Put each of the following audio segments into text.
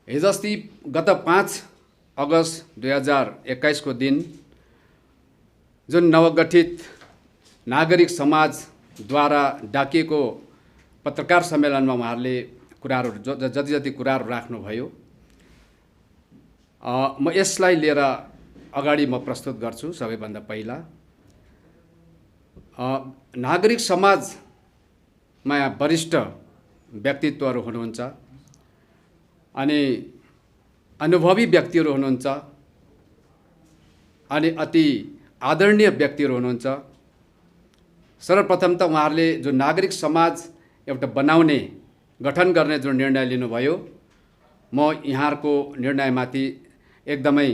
हिजो अस्ति गत 5 अगस्त 2021 को दिन जुन नवगठित नागरिक समाजद्वारा डाकिएको पत्रकार सम्मेलनमा उहाँहरूले कुराहरू जति जति कुराहरू राख्नुभयो, म यसलाई लिएर अगाडि म प्रस्तुत गर्छु। सबैभन्दा पहिला नागरिक समाजमा वरिष्ठ व्यक्तित्वहरू हुनुहुन्छ अनि अनुभवी व्यक्तिहरू हुनुहुन्छ अनि अति आदरणीय व्यक्तिहरू हुनुहुन्छ। सर्वप्रथम त उहाँहरूले जो नागरिक समाज एउटा बनाउने गठन गर्ने जो निर्णय लिनुभयो, म यहाँहरूको निर्णयमाथि एकदमै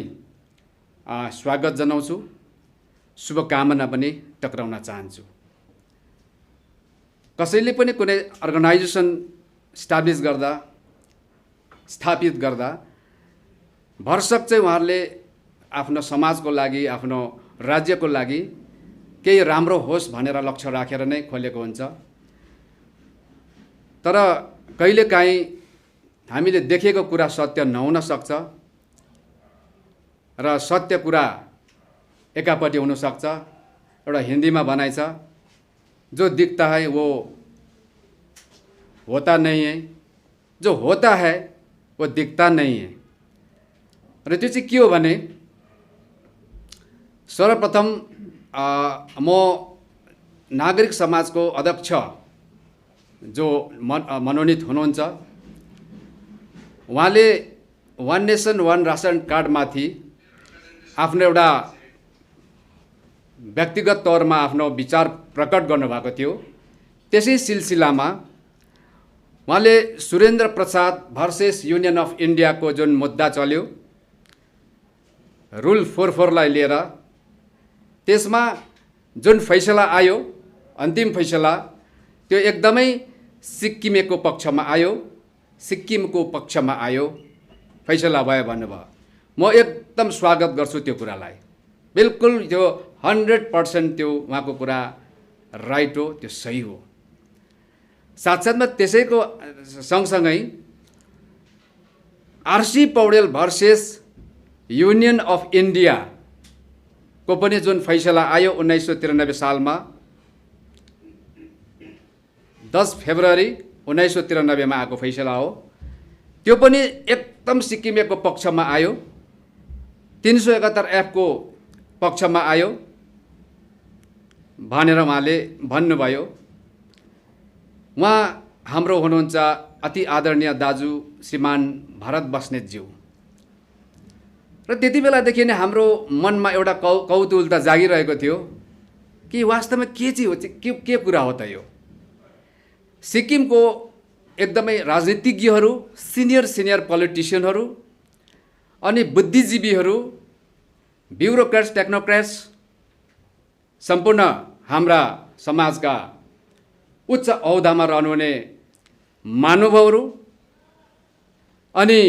स्वागत जनाउँछु, शुभकामना पनि टक्राउन चाहन्छु। कसैले पनि कुनै अर्गनाइजेसन स्थापित गर्दा भरसक चाहिँ उहाँहरूले आफ्नो समाजको लागि, आफ्नो राज्यको लागि केही राम्रो होस् भनेर लक्ष्य राखेर नै खोलेको हुन्छ। तर कहिलेकाहीँ हामीले देखेको कुरा सत्य नहुन सक्छ र सत्य कुरा एकापट्टि हुन सक्छ। एउटा हिन्दीमा भनाइ छ, जो दिखता है वो होता नहीं है, जो होता है वो दिखता नहीं है। र त्यो चाहिँ के हो भने, सर्वप्रथम म नागरिक समाजको अध्यक्ष जो मनोनित हुनुहुन्छ, उहाँले वन नेसन वन रासन कार्डमाथि आफ्नो एउटा व्यक्तिगत तौरमा आफ्नो विचार प्रकट गर्नुभएको थियो। त्यसै सिलसिलामा उहाँले Surendra Prasad versus union of इन्डियाको जुन मुद्दा चल्यो, रुल 44 लाई लिएर, त्यसमा जुन फैसला आयो, अन्तिम फैसला, त्यो एकदमै सिक्किमेको पक्षमा आयो, फैसला भयो भन्नुभयो। म एकदम स्वागत गर्छु त्यो कुरालाई। बिल्कुल त्यो 100% त्यो उहाँको कुरा राइट हो, त्यो सही हो। साथसाथमा त्यसैको सँगसँगै RC Paudel versus union of India को पनि जुन फैसला आयो 1993 सालमा, 10 फेब्रुअरी 1993 मा आएको फैसला हो, त्यो पनि एकदम सिक्किमेको पक्षमा आयो, 371F को पक्षमा आयो भनेर उहाँले भन्नुभयो। उहाँ हाम्रो हुनुहुन्छ अति आदरणीय दाजु श्रीमान भरत बस्नेतज्यू। र त्यति बेलादेखि नै हाम्रो मनमा एउटा कौतूहलता जागिरहेको थियो कि वास्तवमा के चाहिँ हो, के कुरा हो त यो। सिक्किमको एकदमै राजनीतिज्ञहरू, सिनियर पोलिटिसियनहरू अनि बुद्धिजीवीहरू, ब्युरोक्रेट्स, टेक्नोक्रेट्स, सम्पूर्ण हाम्रा समाजका उच्च औदामा रहनुहुने महानुभावहरू अनि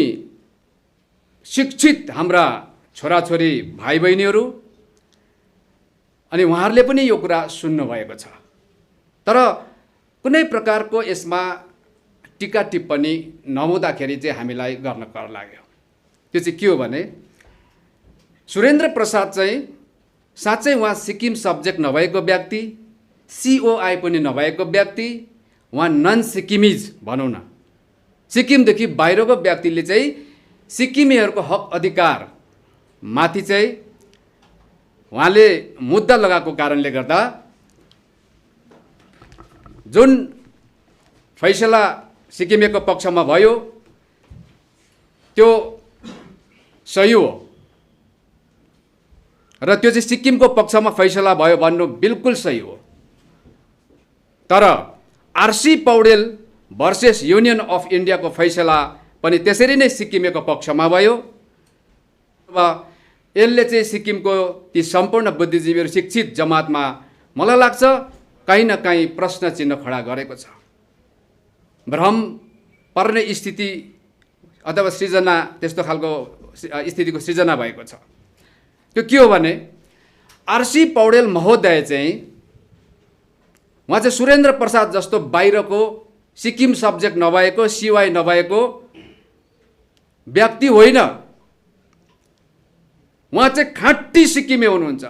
शिक्षित हाम्रा छोराछोरी भाइ बहिनीहरू, अनि उहाँहरूले पनि यो कुरा सुन्नुभएको छ। तर कुनै प्रकारको यसमा टीका टिप्पणी नहुँदाखेरि चाहिँ हामीलाई गर्न कर लाग्यो। त्यो चाहिँ के हो भने, सुरेन्द्र प्रसाद चाहिँ साँच्चै उहाँ सिक्किम सब्जेक्ट नभएको व्यक्ति, COI पनि नभएको व्यक्ति, उहाँ नन सिक्किमिज भनौँ न, सिक्किमदेखि बाहिरको व्यक्तिले चाहिँ सिक्किमेहरूको हक अधिकार माथि चाहिँ उहाँले मुद्दा लगाएको कारणले गर्दा जुन फैसला सिक्किमेको पक्षमा भयो त्यो सही हो र त्यो चाहिँ सिक्किमको पक्षमा फैसला भयो भन्नु बिल्कुल सही हो। तर RC Paudel versus union of इन्डियाको फैसला पनि त्यसरी नै सिक्किमेको पक्षमा भयो। अब यसले चाहिँ सिक्किमको ती सम्पूर्ण बुद्धिजीवीहरू, शिक्षित जमातमा मलाई लाग्छ कहीँ न कहीँ प्रश्न चिन्ह खडा गरेको छ। भ्रम पर्ने स्थिति अथवा सृजना, त्यस्तो खालको स्थितिको सृजना भएको छ। त्यो के हो भने, आरसी पौडेल महोदय चाहिँ, उहाँ चाहिँ सुरेन्द्र प्रसाद जस्तो बाहिरको सिक्किम सब्जेक्ट नभएको, COI नभएको व्यक्ति होइन, उहाँ चाहिँ खाँटी सिक्किमे हुनुहुन्छ।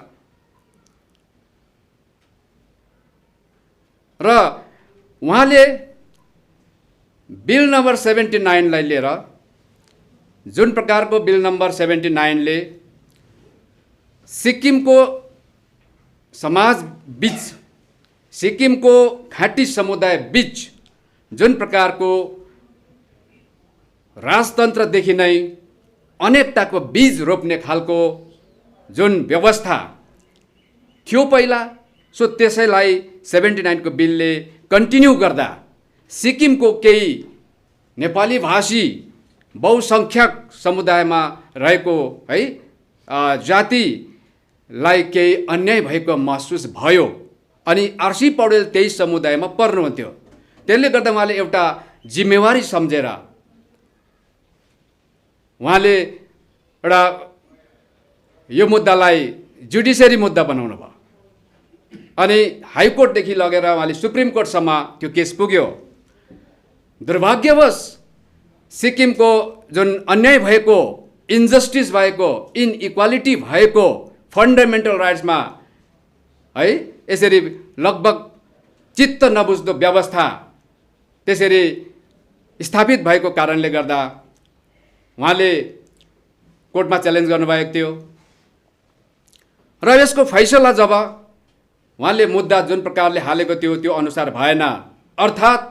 र उहाँले बिल नम्बर 79 लाई लिएर, जुन प्रकारको बिल नम्बर 79 ले सिक्किमको समाज बीच, सिक्किमको खाँटी समुदाय बीच जुन प्रकारको राजतन्त्रदेखि नै अनेकताको बीज रोप्ने खालको जुन व्यवस्था थियो पहिला, सो त्यसैलाई 79 को बिलले कन्टिन्यू गर्दा सिक्किमको केही नेपाली भाषी बहुसंख्यक समुदायमा रहेको है जातिलाई केही अन्याय भएको महसुस भयो। अनि आरसी पौडेल त्यही समुदायमा पर्नुहुन्थ्यो। त्यसले गर्दा उहाँले एउटा जिम्मेवारी सम्झेर उहाँले एउटा यो मुद्दालाई जुडिसियरी मुद्दा बनाउनु भयो। अनि हाइकोर्टदेखि लगेर उहाँले सुप्रिम कोर्टसम्म त्यो केस पुग्यो। दुर्भाग्यवश सिक्किमको जुन अन्याय भएको, इन्जस्टिस भएको, इनइक्वालिटी भएको फन्डामेन्टल राइट्समा है यसरी लगभग चित्त नबुझ्दो व्यवस्था त्यसरी स्थापित भएको कारणले गर्दा उहाँले कोर्टमा च्यालेन्ज गर्नुभएको थियो। र यसको फैसला जब उहाँले मुद्दा जुन प्रकारले हालेको थियो त्यो अनुसार भएन। अर्थात्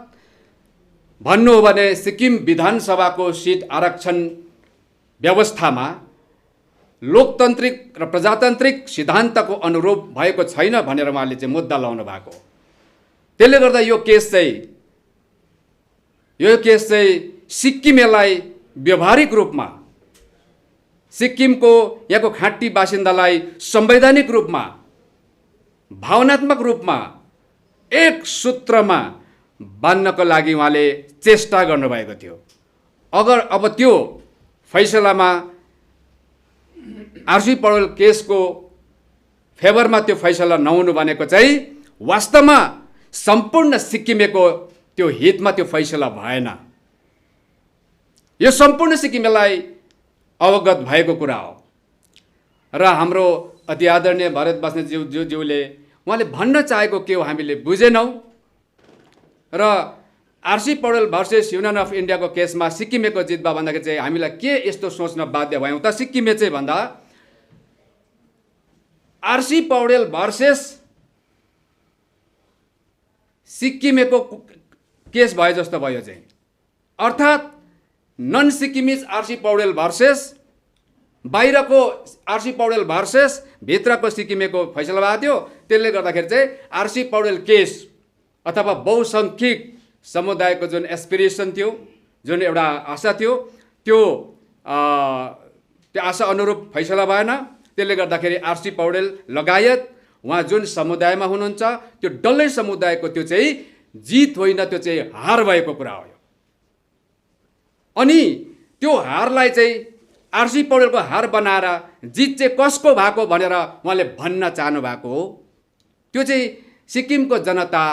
भन्नु हो भने सिक्किम विधानसभाको सिट आरक्षण व्यवस्थामा लोकतान्त्रिक र प्रजातान्त्रिक सिद्धान्तको अनुरूप भएको छैन भनेर उहाँले चाहिँ मुद्दा लाउनु भएको। त्यसले गर्दा यो केस चाहिँ सिक्किमेलाई व्यवहारिक रूपमा, सिक्किमको यहाँको खाँटी बासिन्दालाई संवैधानिक रूपमा, भावनात्मक रूपमा एक सूत्रमा बान्नको लागि उहाँले चेष्टा गर्नुभएको थियो। अगर अब त्यो फैसलामा आरसी पौडेल केसको फेभरमा त्यो फैसला नहुनु भनेको चाहिँ वास्तवमा सम्पूर्ण सिक्किमेको त्यो हितमा त्यो फैसला भएन। यो सम्पूर्ण सिक्किमेलाई अवगत भएको कुरा हो। र हाम्रो अति आदरणीय भरत बस्नेतज्यूले उहाँले भन्न चाहेको के हो हामीले बुझेनौँ। र RC Paudel versus union of इन्डियाको केसमा सिक्किमेको जित भयो भन्दाखेरि चाहिँ हामीलाई के यस्तो सोच्न बाध्य भयौँ त, सिक्किमे चाहिँ भन्दा आरसी पौडेल भर्सेस सिक्किमेको केस भयो जस्तो भयो चाहिँ। अर्थात् non Sikkimese RC Paudel versus बाहिरको आरसी पौडेल भर्सेस भित्रको सिक्किमेको फैसला भएको थियो। त्यसले गर्दाखेरि चाहिँ आरसी पौडेल केस अथवा बहुसंख्यक समुदायको जुन एस्पिरेसन थियो, जुन एउटा आशा थियो, त्यो आशा अनुरूप फैसला भएन। त्यसले गर्दाखेरि आरसी पौडेल लगायत उहाँ जुन समुदायमा हुनुहुन्छ त्यो डल्लै समुदायको त्यो चाहिँ जित होइन, त्यो चाहिँ हार भएको कुरा हो। अनि त्यो हारलाई चाहिँ आरसी पौडेलको हार बनाएर जित चाहिँ कसको भएको भनेर उहाँले भन्न चाहनु भएको हो। त्यो चाहिँ सिक्किमको जनता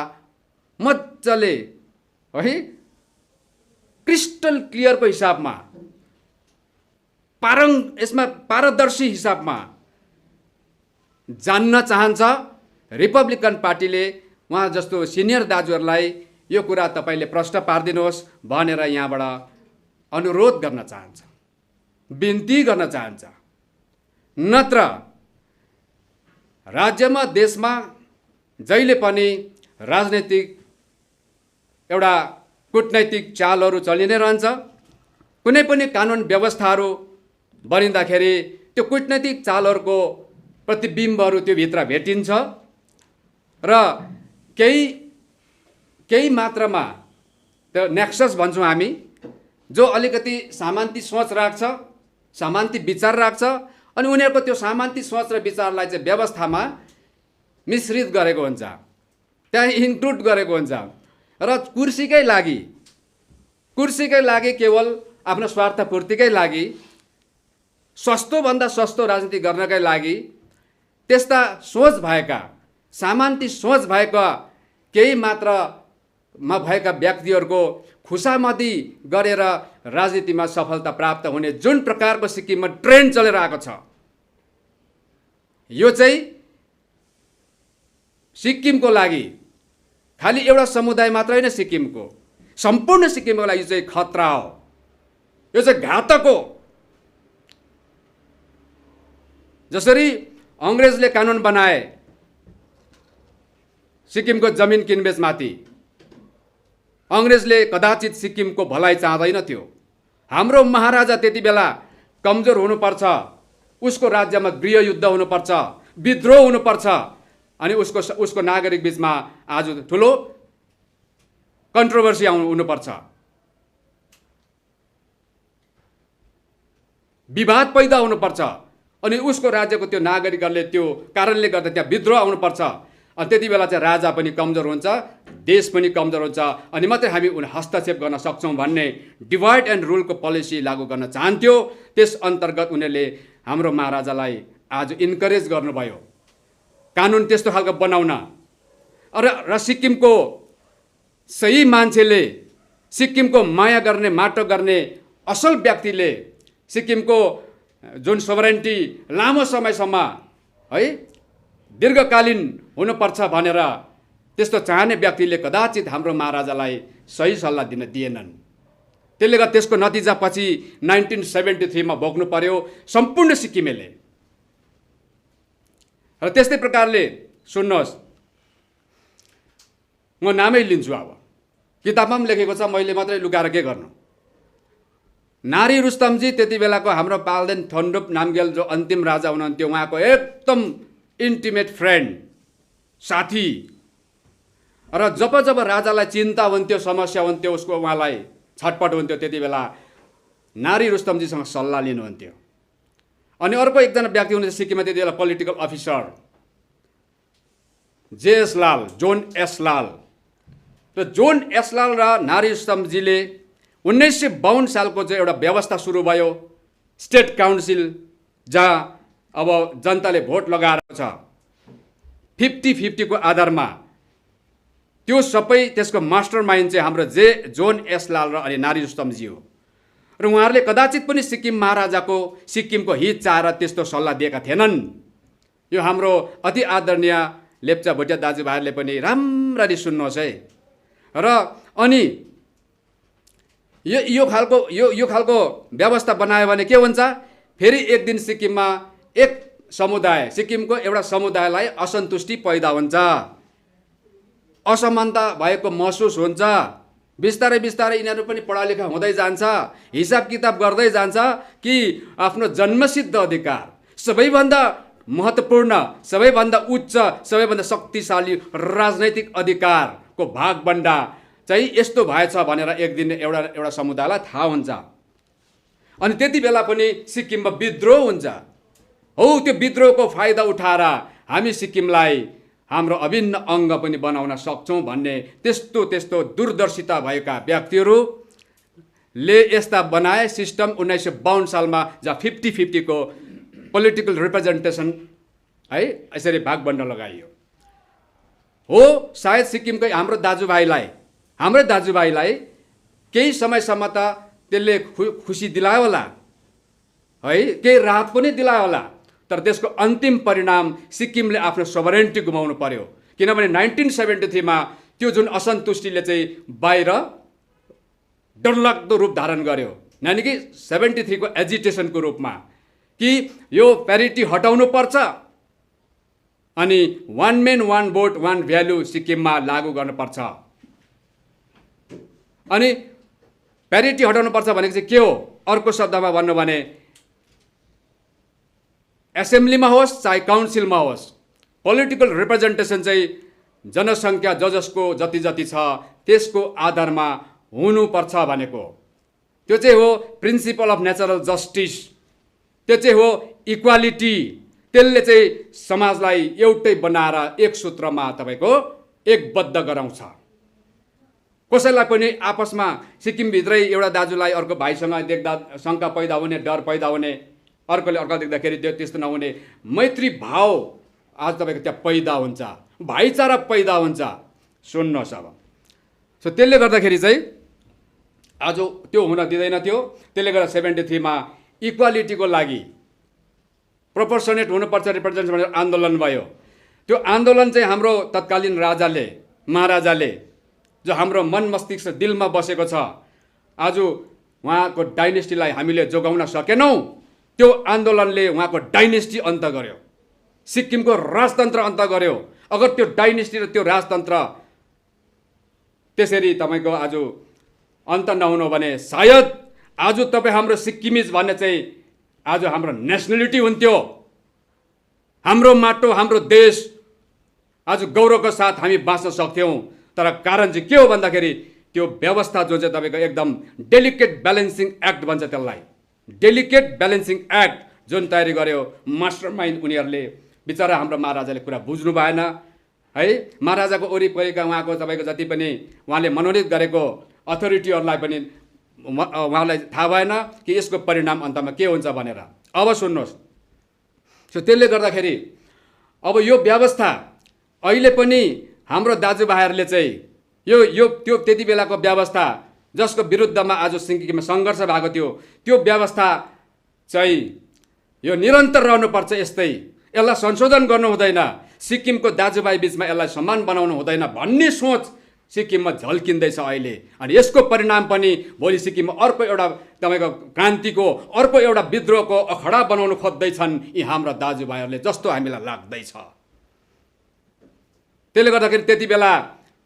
मजाले है क्रिस्टल क्लियरको हिसाबमा, यसमा पारदर्शी हिसाबमा जान्न चाहन्छ। रिपब्लिकन पार्टीले उहाँ जस्तो सिनियर दाजुहरूलाई यो कुरा तपाईँले प्रश्न पारिदिनुहोस् भनेर यहाँबाट अनुरोध गर्न चाहन्छ, बिन्ती गर्न चाहन्छ। नत्र राज्यमा, देशमा जहिले पनि राजनैतिक एउटा कूटनैतिक चालहरू चलि नै रहन्छ। कुनै पनि कानुन व्यवस्थाहरू बनिँदाखेरि त्यो कूटनैतिक चालहरूको प्रतिबिम्बहरू त्यो भित्र भेटिन्छ। र केही मात्रामा त्यो नेक्सस भन्छौँ हामी, जो अलिकति सामान्ती सोच राख्छ, सामान्ती विचार राख्छ, अनि उनीहरूको त्यो सामान्ती सोच र विचारलाई चाहिँ व्यवस्थामा मिश्रित गरेको हुन्छ, त्यहाँ इन्क्लुड गरेको हुन्छ। र कुर्सीकै लागि केवल आफ्नो स्वार्थपूर्तिकै लागि, सस्तोभन्दा सस्तो राजनीति गर्नकै लागि त्यस्ता सोच भएका, सामान्ती सोच भएका केही मात्रामा भएका व्यक्तिहरूको खुसामदी गरेर राजनीतिमा सफलता प्राप्त हुने जुन प्रकारको सिक्किममा ट्रेन्ड चलेर आएको छ, यो चाहिँ सिक्किमको लागि खालि एउटा समुदाय मात्र होइन, सिक्किमको सम्पूर्ण सिक्किमको लागि चाहिँ खतरा हो, यो चाहिँ घातक हो। जसरी अङ्ग्रेजले कानुन बनाए सिक्किमको जमिन किनबेचमाथि, अङ्ग्रेजले कदाचित सिक्किमको भलाइ चाहँदैन थियो। हाम्रो महाराजा त्यति बेला कमजोर हुनुपर्छ, उसको राज्यमा गृहयुद्ध हुनुपर्छ, विद्रोह हुनुपर्छ, अनि उसको नागरिक बीचमा आज ठुलो कन्ट्रोभर्सी हुनुपर्छ, विवाद पैदा हुनुपर्छ, अनि उसको राज्यको त्यो नागरिकहरूले त्यो कारणले गर्दा त्यहाँ विद्रोह आउनुपर्छ। अनि त्यति बेला चाहिँ राजा पनि कमजोर हुन्छ, देश पनि कमजोर हुन्छ, अनि मात्रै हामी हस्तक्षेप गर्न सक्छौँ भन्ने डिभाइड एन्ड रुलको पोलिसी लागू गर्न चाहन्थ्यो। त्यस अन्तर्गत उनीहरूले हाम्रो महाराजालाई आज इन्करेज गर्नुभयो कानुन त्यस्तो खालको बनाउन। र सिक्किमको सही मान्छेले, सिक्किमको माया गर्ने, माटो गर्ने असल व्यक्तिले, सिक्किमको जुन सोभरेन्टी लामो समयसम्म है दीर्घकालीन हुनुपर्छ भनेर त्यस्तो चाहने व्यक्तिले कदाचित हाम्रो महाराजालाई सही सल्लाह दिन दिएनन्। त्यसले गर्दा त्यसको नतिजा पछि 1973 मा भोग्नु पर्यो सम्पूर्ण सिक्किमेले। र त्यस्तै प्रकारले सुन्नुहोस्, म नामै लिन्छु, अब किताबमा पनि लेखेको छ, मैले मात्रै लुकाएर के गर्नु। नारी रुस्तमजी त्यति बेलाको हाम्रो पाल्देन थन्डुप नामग्याल जो अन्तिम राजा हुनुहुन्थ्यो, उहाँको एकदम इन्टिमेट फ्रेन्ड, साथी। र जब जब राजालाई चिन्ता हुन्थ्यो, समस्या हुन्थ्यो, उसको उहाँलाई छटपट हुन्थ्यो, त्यति बेला नारी रुस्तमजीसँग सल्लाह लिनुहुन्थ्यो। अनि अर्को एकजना व्यक्ति हुनुहुन्छ सिक्किममा त्यति बेला पोलिटिकल अफिसर, JS लाल, जोन एस लाल। र जोन एस लाल र नारी रुस्तमजीले 1952 सालको चाहिँ एउटा व्यवस्था सुरु भयो, स्टेट काउन्सिल, जहाँ अब जनताले भोट लगाएर छ 50-50 को आधारमा। त्यो सबै त्यसको मास्टर माइन्ड चाहिँ हाम्रो जोन एस लाल र अनि नारी रुस्तमजी हो। र उहाँहरूले कदाचित पनि सिक्किम महाराजाको, सिक्किमको हित चाहेर त्यस्तो सल्लाह दिएका थिएनन्। यो हाम्रो अति आदरणीय लेप्चा भोटिया दाजुभाइहरूले पनि राम्ररी सुन्नुहोस् है। र अनि यो खालको व्यवस्था बनायो भने के हुन्छ, फेरि एक दिन सिक्किममा एक समुदाय, सिक्किमको एउटा समुदायलाई असन्तुष्टि पैदा हुन्छ, असमानता भएको महसुस हुन्छ। बिस्तारै बिस्तारै यिनीहरू पनि पढालेखा हुँदै जान्छ, हिसाब किताब गर्दै जान्छ कि आफ्नो जन्मसिद्ध अधिकार, सबैभन्दा महत्त्वपूर्ण, सबैभन्दा उच्च, सबैभन्दा शक्तिशाली राजनैतिक अधिकारको भागबन्डा चाहिँ यस्तो भएछ भनेर एक दिन एउटा समुदायलाई थाहा हुन्छ। अनि त्यति बेला पनि सिक्किममा विद्रोह हुन्छ। हो, त्यो विद्रोहको फाइदा उठाएर हामी सिक्किमलाई हाम्रो अभिन्न अङ्ग पनि बनाउन सक्छौँ भन्ने त्यस्तो दूरदर्शिता भएका व्यक्तिहरूले यस्ता बनाए सिस्टम। 1952 सालमा जहाँ 50-50 को पोलिटिकल रिप्रेजेन्टेसन है यसरी भागबन्ड लगाइयो। हो, सायद सिक्किमकै हाम्रो दाजुभाइलाई केही समयसम्म त त्यसले खुसी दिलायो होला है, केही राहत पनि दिलायो होला, तर त्यसको अन्तिम परिणाम सिक्किमले आफ्नो सोभरेन्टी गुमाउनु पर्यो। किनभने 1973 मा त्यो जुन असन्तुष्टिले चाहिँ बाहिर डरलाग्दो रूप धारण गर्यो, यानि कि 73 को एजिटेसनको रूपमा, कि यो प्यारिटी हटाउनु पर्छ अनि 1 मैन 1 भोट 1 भ्यालु सिक्किममा लागू गर्नुपर्छ। अनि प्यारिटी हटाउनु पर्छ भनेको चाहिँ के हो? अर्को शब्दमा भन्नु भने एसेम्ब्लीमा होस् चाहे काउन्सिलमा होस्, पोलिटिकल रिप्रेजेन्टेसन चाहिँ जनसङ्ख्या जसको जति छ त्यसको आधारमा हुनुपर्छ भनेको। त्यो चाहिँ हो प्रिन्सिपल अफ नेचरल जस्टिस, त्यो चाहिँ हो इक्वालिटी। त्यसले चाहिँ समाजलाई एउटै बनाएर एक सूत्रमा तपाईँको एकबद्ध गराउँछ। कसैलाई पनि आपसमा सिक्किमभित्रै एउटा दाजुलाई अर्को भाइसँग देख्दा शङ्का पैदा हुने, डर पैदा हुने, अर्कोले अर्को देख्दाखेरि त्यस्तो नहुने, मैत्री भाव आज तपाईँको त्यहाँ पैदा हुन्छ, भाइचारा पैदा हुन्छ। सुन्नुहोस् अब, सो त्यसले गर्दाखेरि चाहिँ आज त्यो हुन दिँदैन थियो। त्यसले गर्दा 73 मा इक्वालिटीको लागि प्रोपोर्सनेट हुनुपर्छ रिप्रेजेन्टेसन भनेर आन्दोलन भयो। त्यो आन्दोलन चाहिँ हाम्रो तत्कालीन महाराजाले जो हाम्रो मन मस्तिष्क दिलमा बसेको छ, आज उहाँको डाइनेस्टीलाई हामीले जोगाउन सकेनौँ। त्यो आन्दोलनले उहाँको डाइनेस्टी अन्त गर्यो, सिक्किमको राजतन्त्र अन्त गर्यो। अगर त्यो डाइनेस्टी र त्यो राजतन्त्र त्यसरी तपाईँको आज अन्त नहुनु भने सायद आज तपाईँ हाम्रो सिक्किमिज भन्ने चाहिँ आज हाम्रो नेसनलिटी हुन्थ्यो। हाम्रो माटो, हाम्रो देश आज गौरवको साथ हामी बाँच्न सक्थ्यौँ। तर कारण चाहिँ के हो भन्दाखेरि त्यो व्यवस्था जो चाहिँ तपाईँको एकदम डेलिकेट ब्यालेन्सिङ एक्ट भन्छ त्यसलाई, डेलिकेट ब्यालेन्सिङ एक्ट जुन तयारी गर्यो मास्टर माइन्ड उनीहरूले। बिचरा हाम्रो महाराजाले कुरा बुझ्नु भएन है। महाराजाको वरिपरिका उहाँको तपाईँको जति पनि उहाँले मनोनित गरेको अथोरिटीहरूलाई पनि उहाँलाई थाहा भएन कि यसको परिणाम अन्तमा के हुन्छ भनेर। अब सुन्नुहोस्, सो त्यसले गर्दाखेरि अब यो व्यवस्था अहिले पनि हाम्रो दाजुभाइहरूले चाहिँ यो त्यो त्यति बेलाको व्यवस्था जसको विरुद्धमा आज सिक्किममा सङ्घर्ष भएको थियो, त्यो व्यवस्था चाहिँ यो निरन्तर रहनुपर्छ। यस्तै यसलाई संशोधन गर्नु हुँदैन, सिक्किमको दाजुभाइ बिचमा यसलाई समान बनाउनु हुँदैन भन्ने सोच सिक्किममा झल्किँदैछ अहिले। अनि यसको परिणाम पनि भोलि सिक्किममा अर्को एउटा तपाईँको क्रान्तिको, अर्को एउटा विद्रोहको अखडा बनाउनु खोज्दैछन् यी हाम्रा दाजुभाइहरूले जस्तो हामीलाई लाग्दैछ। त्यसले गर्दाखेरि त्यति बेला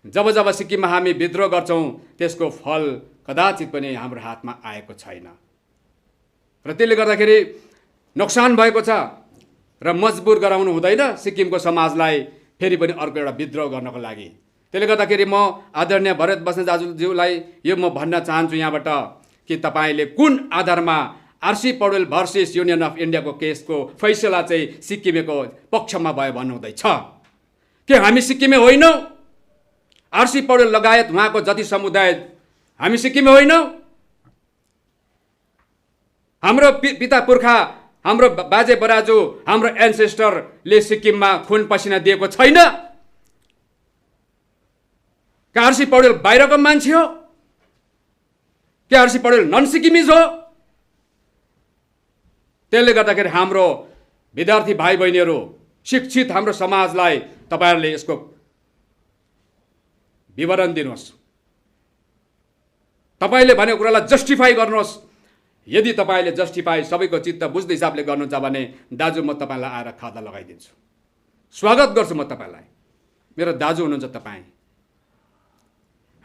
जब सिक्किममा हामी विद्रोह गर्छौँ त्यसको फल कदाचित पनि हाम्रो हातमा आएको छैन र त्यसले गर्दाखेरि नोक्सान भएको छ र मजबुर गराउनु हुँदैन सिक्किमको समाजलाई फेरि पनि अर्को एउटा विद्रोह गर्नको लागि। त्यसले गर्दाखेरि म आदरणीय भरत बस्नेत दाजुज्यूलाई यो म भन्न चाहन्छु यहाँबाट कि तपाईँले कुन आधारमा RC Paudel versus union of इन्डियाको केसको फैसला चाहिँ सिक्किमेको पक्षमा भयो भन्नुहुँदैछ? के हामी सिक्किमे होइनौँ? आरसी पौडेल लगायत उहाँको जति समुदाय हामी सिक्किमे होइनौँ? हाम्रो पिता पुर्खा, हाम्रो बाजे बराजु, हाम्रो एन्सेस्टरले सिक्किममा खुन पसिना दिएको छैन? के आरसी पौडेल बाहिरको मान्छे हो? के आरसी पौडेल नन सिक्किमिज हो? त्यसले गर्दाखेरि हाम्रो विद्यार्थी भाइ बहिनीहरू, शिक्षित हाम्रो समाजलाई तपाईँहरूले यसको विवरण दिनुहोस्, तपाईँले भनेको कुरालाई जस्टिफाई गर्नुहोस्। यदि तपाईँले जस्टिफाई सबैको चित्त बुझ्ने हिसाबले गर्नुहुन्छ भने दाजु म तपाईँलाई आएर खाता लगाइदिन्छु, स्वागत गर्छु म तपाईँलाई, मेरो दाजु हुनुहुन्छ तपाईँ।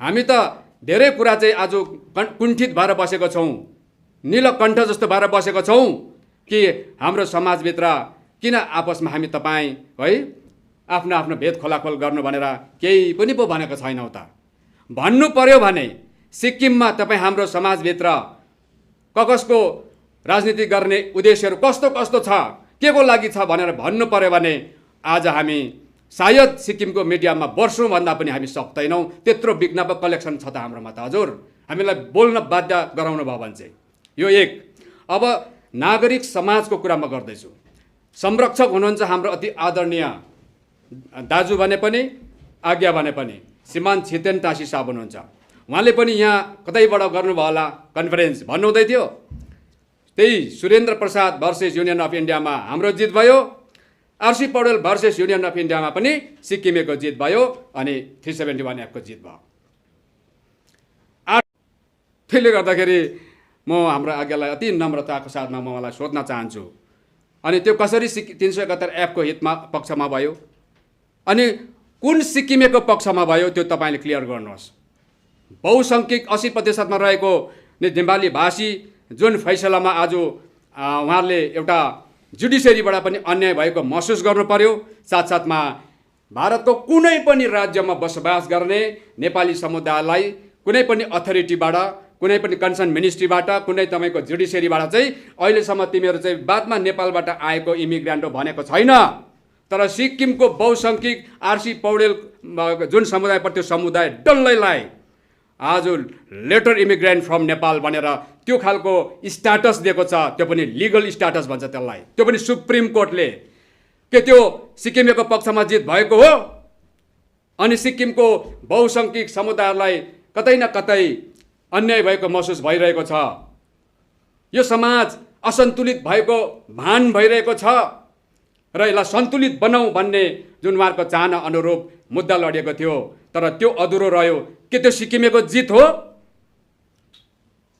हामी त धेरै कुरा चाहिँ आज कुण्ठित भएर बसेको छौँ, नीलकण्ठ जस्तो भएर बसेको छौँ कि हाम्रो समाजभित्र किन आपसमा हामी तपाईँ है आफ्नो आफ्नो भेद खोलाखोल गर्नु भनेर केही पनि पो भनेको छैनौँ त। भन्नु पर्यो भने सिक्किममा तपाईँ हाम्रो समाजभित्र कसको राजनीति गर्ने उद्देश्यहरू कस्तो कस्तो छ, के को लागि छ भनेर भन्नु पर्यो भने आज हामी सायद सिक्किमको मिडियामा वर्षौँभन्दा पनि हामी सक्दैनौँ। त्यत्रो विज्ञापन कलेक्सन छ त हाम्रोमा त हजुर, हामीलाई बोल्न बाध्य गराउनु भयो भने चाहिँ यो एक। अब नागरिक समाजको कुरा म गर्दैछु। संरक्षक हुनुहुन्छ हाम्रो अति आदरणीय दाजु भने पनि आज्ञा भने पनि श्रीमान छितेन टासी साहब हुनुहुन्छ। उहाँले पनि यहाँ कतैबाट गर्नुभयो होला कन्फरेन्स, भन्नुहुँदै थियो त्यही Surendra Prasad versus union of इन्डियामा हाम्रो जित भयो, RC Paudel versus union of इन्डियामा पनि सिक्किमेको जित भयो अनि 371 एक्टको जित भयो। त्यसले गर्दाखेरि म हाम्रो आज्ञालाई अति नम्रताको साथमा म उहाँलाई सोध्न चाहन्छु, अनि त्यो कसरी 371 एक्टको हितमा पक्षमा भयो अनि कुन सिक्किमेको पक्षमा भयो त्यो तपाईँले क्लियर गर्नुहोस्। बहुसङ्ख्यक 80% रहेको नेपाली भाषी जुन फैसलामा आज उहाँहरूले एउटा जुडिसियरीबाट पनि अन्याय भएको महसुस गर्नु पर्यो। साथसाथमा भारतको कुनै पनि राज्यमा बसोबास गर्ने नेपाली समुदायलाई कुनै पनि अथोरिटीबाट, कुनै पनि कन्सर्न मिनिस्ट्रीबाट, कुनै तपाईँको जुडिसियरीबाट चाहिँ अहिलेसम्म तिमीहरू चाहिँ बादमा नेपालबाट आएको इमिग्रेन्ट हो भनेको छैन। तर सिक्किमको बहुसङ्ख्यक आरसी पौडेल जुन समुदाय पर त्यो समुदाय डल्लैलाई आज लेटर इमिग्रेन्ट फ्रम नेपाल भनेर त्यो खालको स्ट्याटस दिएको छ, त्यो पनि लिगल स्ट्याटस भन्छ त्यसलाई। त्यो पनि सुप्रिम कोर्टले के त्यो सिक्किमेको पक्षमा जित भएको हो? अनि सिक्किमको बहुसङ्ख्यक समुदायलाई कतै न कतै अन्याय भएको महसुस भइरहेको छ। यो समाज असन्तुलित भएको भान भइरहेको छ र यसलाई सन्तुलित बनाऊ भन्ने जुन उहाँहरूको चाहना अनुरूप मुद्दा लडिएको थियो, तर त्यो अधुरो रह्यो। के त्यो सिक्किमेको जित हो?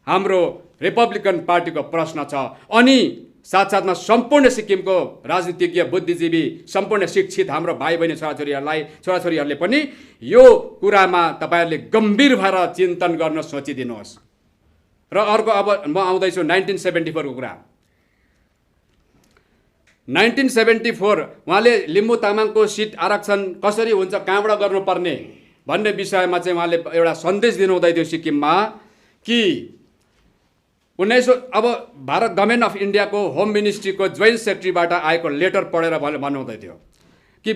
हाम्रो रिपब्लिकन पार्टीको प्रश्न छ। अनि साथसाथमा सम्पूर्ण सिक्किमको राजनीतिज्ञ, बुद्धिजीवी, सम्पूर्ण शिक्षित हाम्रो भाइ बहिनी छोराछोरीहरूले पनि यो कुरामा तपाईँहरूले गम्भीर भएर चिन्तन गर्न सोचिदिनुहोस्। र अर्को, अब म आउँदैछु 1974 को कुरा। 1974 उहाँले लिम्बू तामाङको सिट आरक्षण कसरी हुन्छ, कहाँबाट गर्नुपर्ने भन्ने विषयमा चाहिँ उहाँले एउटा सन्देश दिनुहुँदै थियो सिक्किममा कि अब भारत गभर्मेन्ट अफ इन्डियाको होम मिनिस्ट्रीको जोइन्ट सेक्रेटरीबाट आएको लेटर पढेर भन्नुहुँदै थियो कि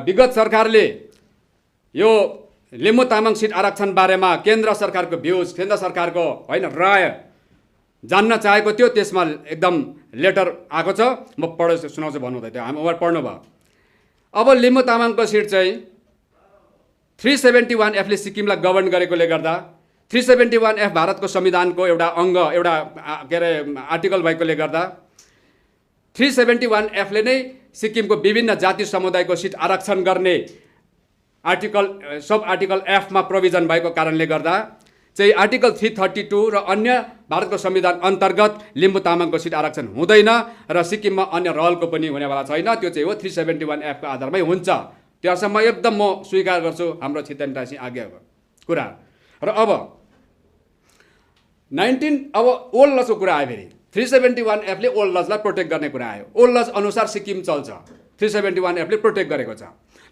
विगत सरकारले यो लिम्बू तामाङ सिट आरक्षण बारेमा केन्द्र सरकारको भ्युज, केन्द्र सरकारको होइन राय जान्न चाहेको थियो। त्यसमा एकदम लेटर आएको छ, म पढेर सुनाउँछु भन्नुहुँदै थियो। उहाँले पढ्नुभयो। अब लिम्बू तामाङको सिट चाहिँ 371F ले सिक्किमलाई गभर्न गरेकोले गर्दा 371F भारतको संविधानको एउटा अङ्ग, एउटा के अरे आर्टिकल भएकोले गर्दा 371F ले नै सिक्किमको विभिन्न जाति समुदायको सिट आरक्षण गर्ने सब आर्टिकल F मा प्रोभिजन भएको कारणले गर्दा चाहिँ आर्टिकल 332 र अन्य भारतको संविधान अन्तर्गत लिम्बू तामाङको सिट आरक्षण हुँदैन र सिक्किममा अन्य रहलको पनि हुनेवाला छैन। त्यो चाहिँ हो 371F को आधारमै हुन्छ। त्यसमा एकदम म स्वीकार गर्छु हाम्रो छितेनटासी आज्ञाको कुरा। र अब ओल्ड लजको कुरा आयो। फेरि 371F ले ओल्ड लजलाई प्रोटेक्ट गर्ने कुरा आयो। ओल्ड लज अनुसार सिक्किम चल्छ, 371F ले प्रोटेक्ट गरेको छ।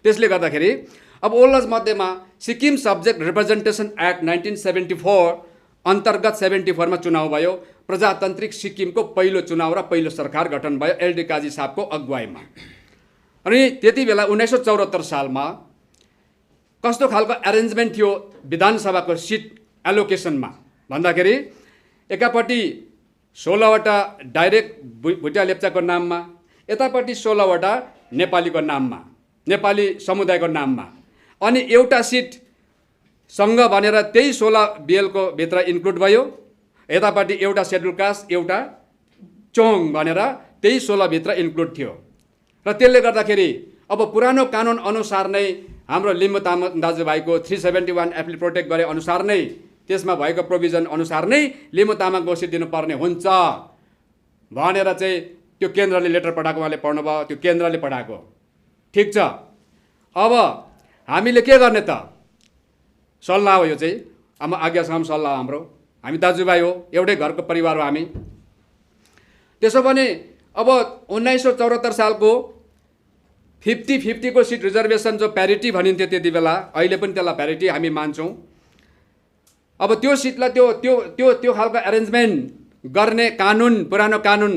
त्यसले गर्दाखेरि अब ओल्ड लज मध्येमा सिक्किम सब्जेक्ट रिप्रेजेन्टेसन एक्ट 1974 अन्तर्गत 74 मा चुनाव भयो। प्रजातान्त्रिक सिक्किमको पहिलो चुनाव र पहिलो सरकार गठन भयो एलडी काजी साहबको अगुवाईमा। अनि त्यति बेला 1974 सालमा कस्तो खालको एरेन्जमेन्ट थियो विधानसभाको सिट एलोकेसनमा भन्दाखेरि एकापट्टि 16वटा डाइरेक्ट भुटिया लेप्चाको नाममा, यतापट्टि 16वटा नेपालीको नाममा, नेपाली समुदायको नाममा। अनि एउटा सिट सङ्घ भनेर त्यही 16 बिएलको भित्र इन्क्लुड भयो। यतापट्टि एउटा सेड्युल कास्ट, एउटा चोङ भनेर त्यही 16 भित्र इन्क्लुड थियो। र त्यसले गर्दाखेरि अब पुरानो कानुन अनुसार नै हाम्रो लिम्बू तामाङ दाजुभाइको 371F ले प्रोटेक्ट गरे अनुसार नै, त्यसमा भएको प्रोभिजन अनुसार नै लिम्बू तामाङको सिट दिनुपर्ने हुन्छ भनेर चाहिँ त्यो केन्द्रले लेटर पठाएको उहाँले पढ्नुभयो। त्यो केन्द्रले पठाएको ठिक छ। अब हामीले के गर्ने त? सल्लाह हो यो चाहिँ, अब आज्ञासम्म सल्लाह हाम्रो। हामी दाजुभाइ हो, एउटै घरको परिवार हो हामी। त्यसो भने अब 1974 सालको 50-50 को सिट रिजर्भेसन जो प्यारिटी भनिन्थ्यो त्यति बेला, अहिले पनि त्यसलाई प्यारिटी हामी मान्छौँ। अब त्यो सिटलाई त्यो त्यो त्यो त्यो खालको एरेन्जमेन्ट गर्ने कानुन, पुरानो कानुन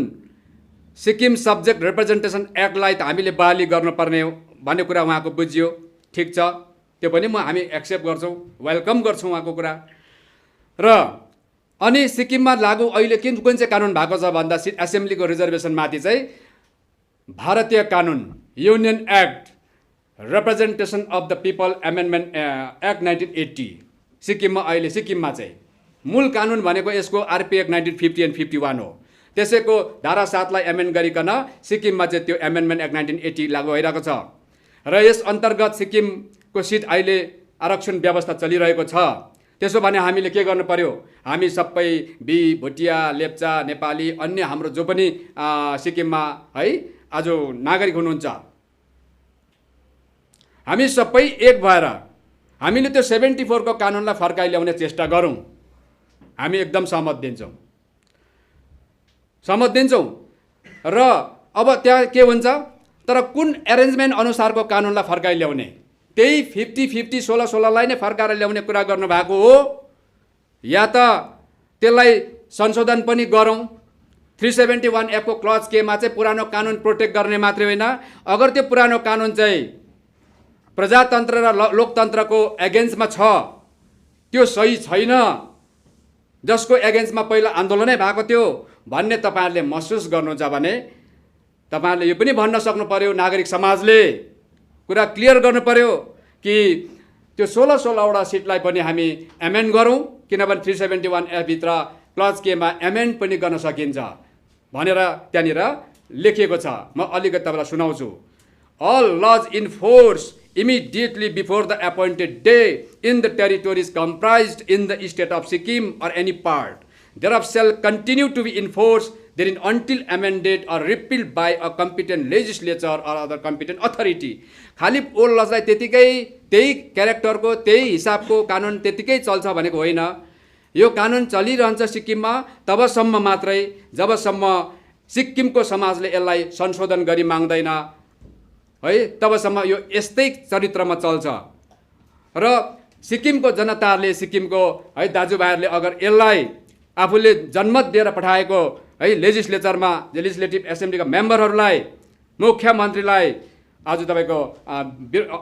सिक्किम सब्जेक्ट रिप्रेजेन्टेसन एक्टलाई त हामीले बहाली गर्नुपर्ने हो भन्ने कुरा उहाँको बुझियो। ठिक छ, त्यो पनि हामी एक्सेप्ट गर्छौँ, वेलकम गर्छौँ उहाँको कुरा। र अनि सिक्किममा लागू अहिले कुन चाहिँ कानुन भएको छ भन्दा सिट एसेम्ब्लीको रिजर्भेसनमाथि चाहिँ भारतीय कानुन union act representation of the people amendment act 1980 सिक्किममा अहिले सिक्किममा चाहिँ मूल कानुन भनेको यसको आरपी एक्ट 1950 एन्ड 51 हो। त्यसैको धारा 7 लाई एमेन्ड गरिकन सिक्किममा चाहिँ त्यो एमेन्डमेन्ट एक्ट 1980 लागू भइरहेको छ। र यस अन्तर्गत सिक्किमको सिट अहिले आरक्षण व्यवस्था चलिरहेको छ। त्यसो भने हामीले के गर्नु पर्यो? हामी सबै बी, भुटिया, लेप्चा, नेपाली, अन्य हाम्रो जो पनि सिक्किममा है आज नागरिक हुनुहुन्छ, हामी सबै एक भएर हामीले त्यो 74 को कानुनलाई फर्काइ ल्याउने चेष्टा गरौँ। हामी एकदम सहमत दिन्छौँ। र अब त्यहाँ के हुन्छ? तर कुन एरेन्जमेन्ट अनुसारको कानुनलाई फर्काइ ल्याउने? त्यही 50-50 16-16 लाई नै फर्काएर ल्याउने कुरा गर्नुभएको हो, या त त्यसलाई संशोधन पनि गरौँ। 371F को क्लज केमा चाहिँ पुरानो कानुन प्रोटेक्ट गर्ने मात्रै होइन, अगर त्यो पुरानो कानुन चाहिँ प्रजातन्त्र र लोकतन्त्रको एगेन्स्टमा छ, त्यो सही छैन, जसको एगेन्स्टमा पहिला आन्दोलनै भएको थियो भन्ने तपाईँहरूले महसुस गर्नुहुन्छ भने तपाईँहरूले यो पनि भन्न सक्नु पर्यो, नागरिक समाजले कुरा क्लियर गर्नु पर्यो कि त्यो 16-16वटा सिटलाई पनि हामी एमेन्ड गरौँ, किनभने 371 भित्र क्लज केमा एमेन्ड पनि गर्न सकिन्छ भनेर त्यहाँनिर लेखिएको छ। म अलिकति तपाईँलाई सुनाउँछु। All laws in force immediately before the appointed day in the territories comprised in the state of Sikkim or any part thereof shall continue to be in force therein until amended or repealed by a competent legislature or other competent authority। खालि old लजलाई त्यतिकै त्यही क्यारेक्टरको त्यही हिसाबको कानुन त्यतिकै चल्छ भनेको होइन। यो कानुन चलिरहन्छ सिक्किममा तबसम्म मात्रै जबसम्म सिक्किमको समाजले यसलाई संशोधन गरी माग्दैन है, तबसम्म यो यस्तै चरित्रमा चल्छ। र सिक्किमको जनताहरूले, सिक्किमको है दाजुभाइहरूले अगर यसलाई आफूले जनमत दिएर पठाएको है लेजिस्लेचरमा, लेजिस्लेटिभ एसेम्ब्लीका मेम्बरहरूलाई, मुख्यमन्त्रीलाई आज तपाईँको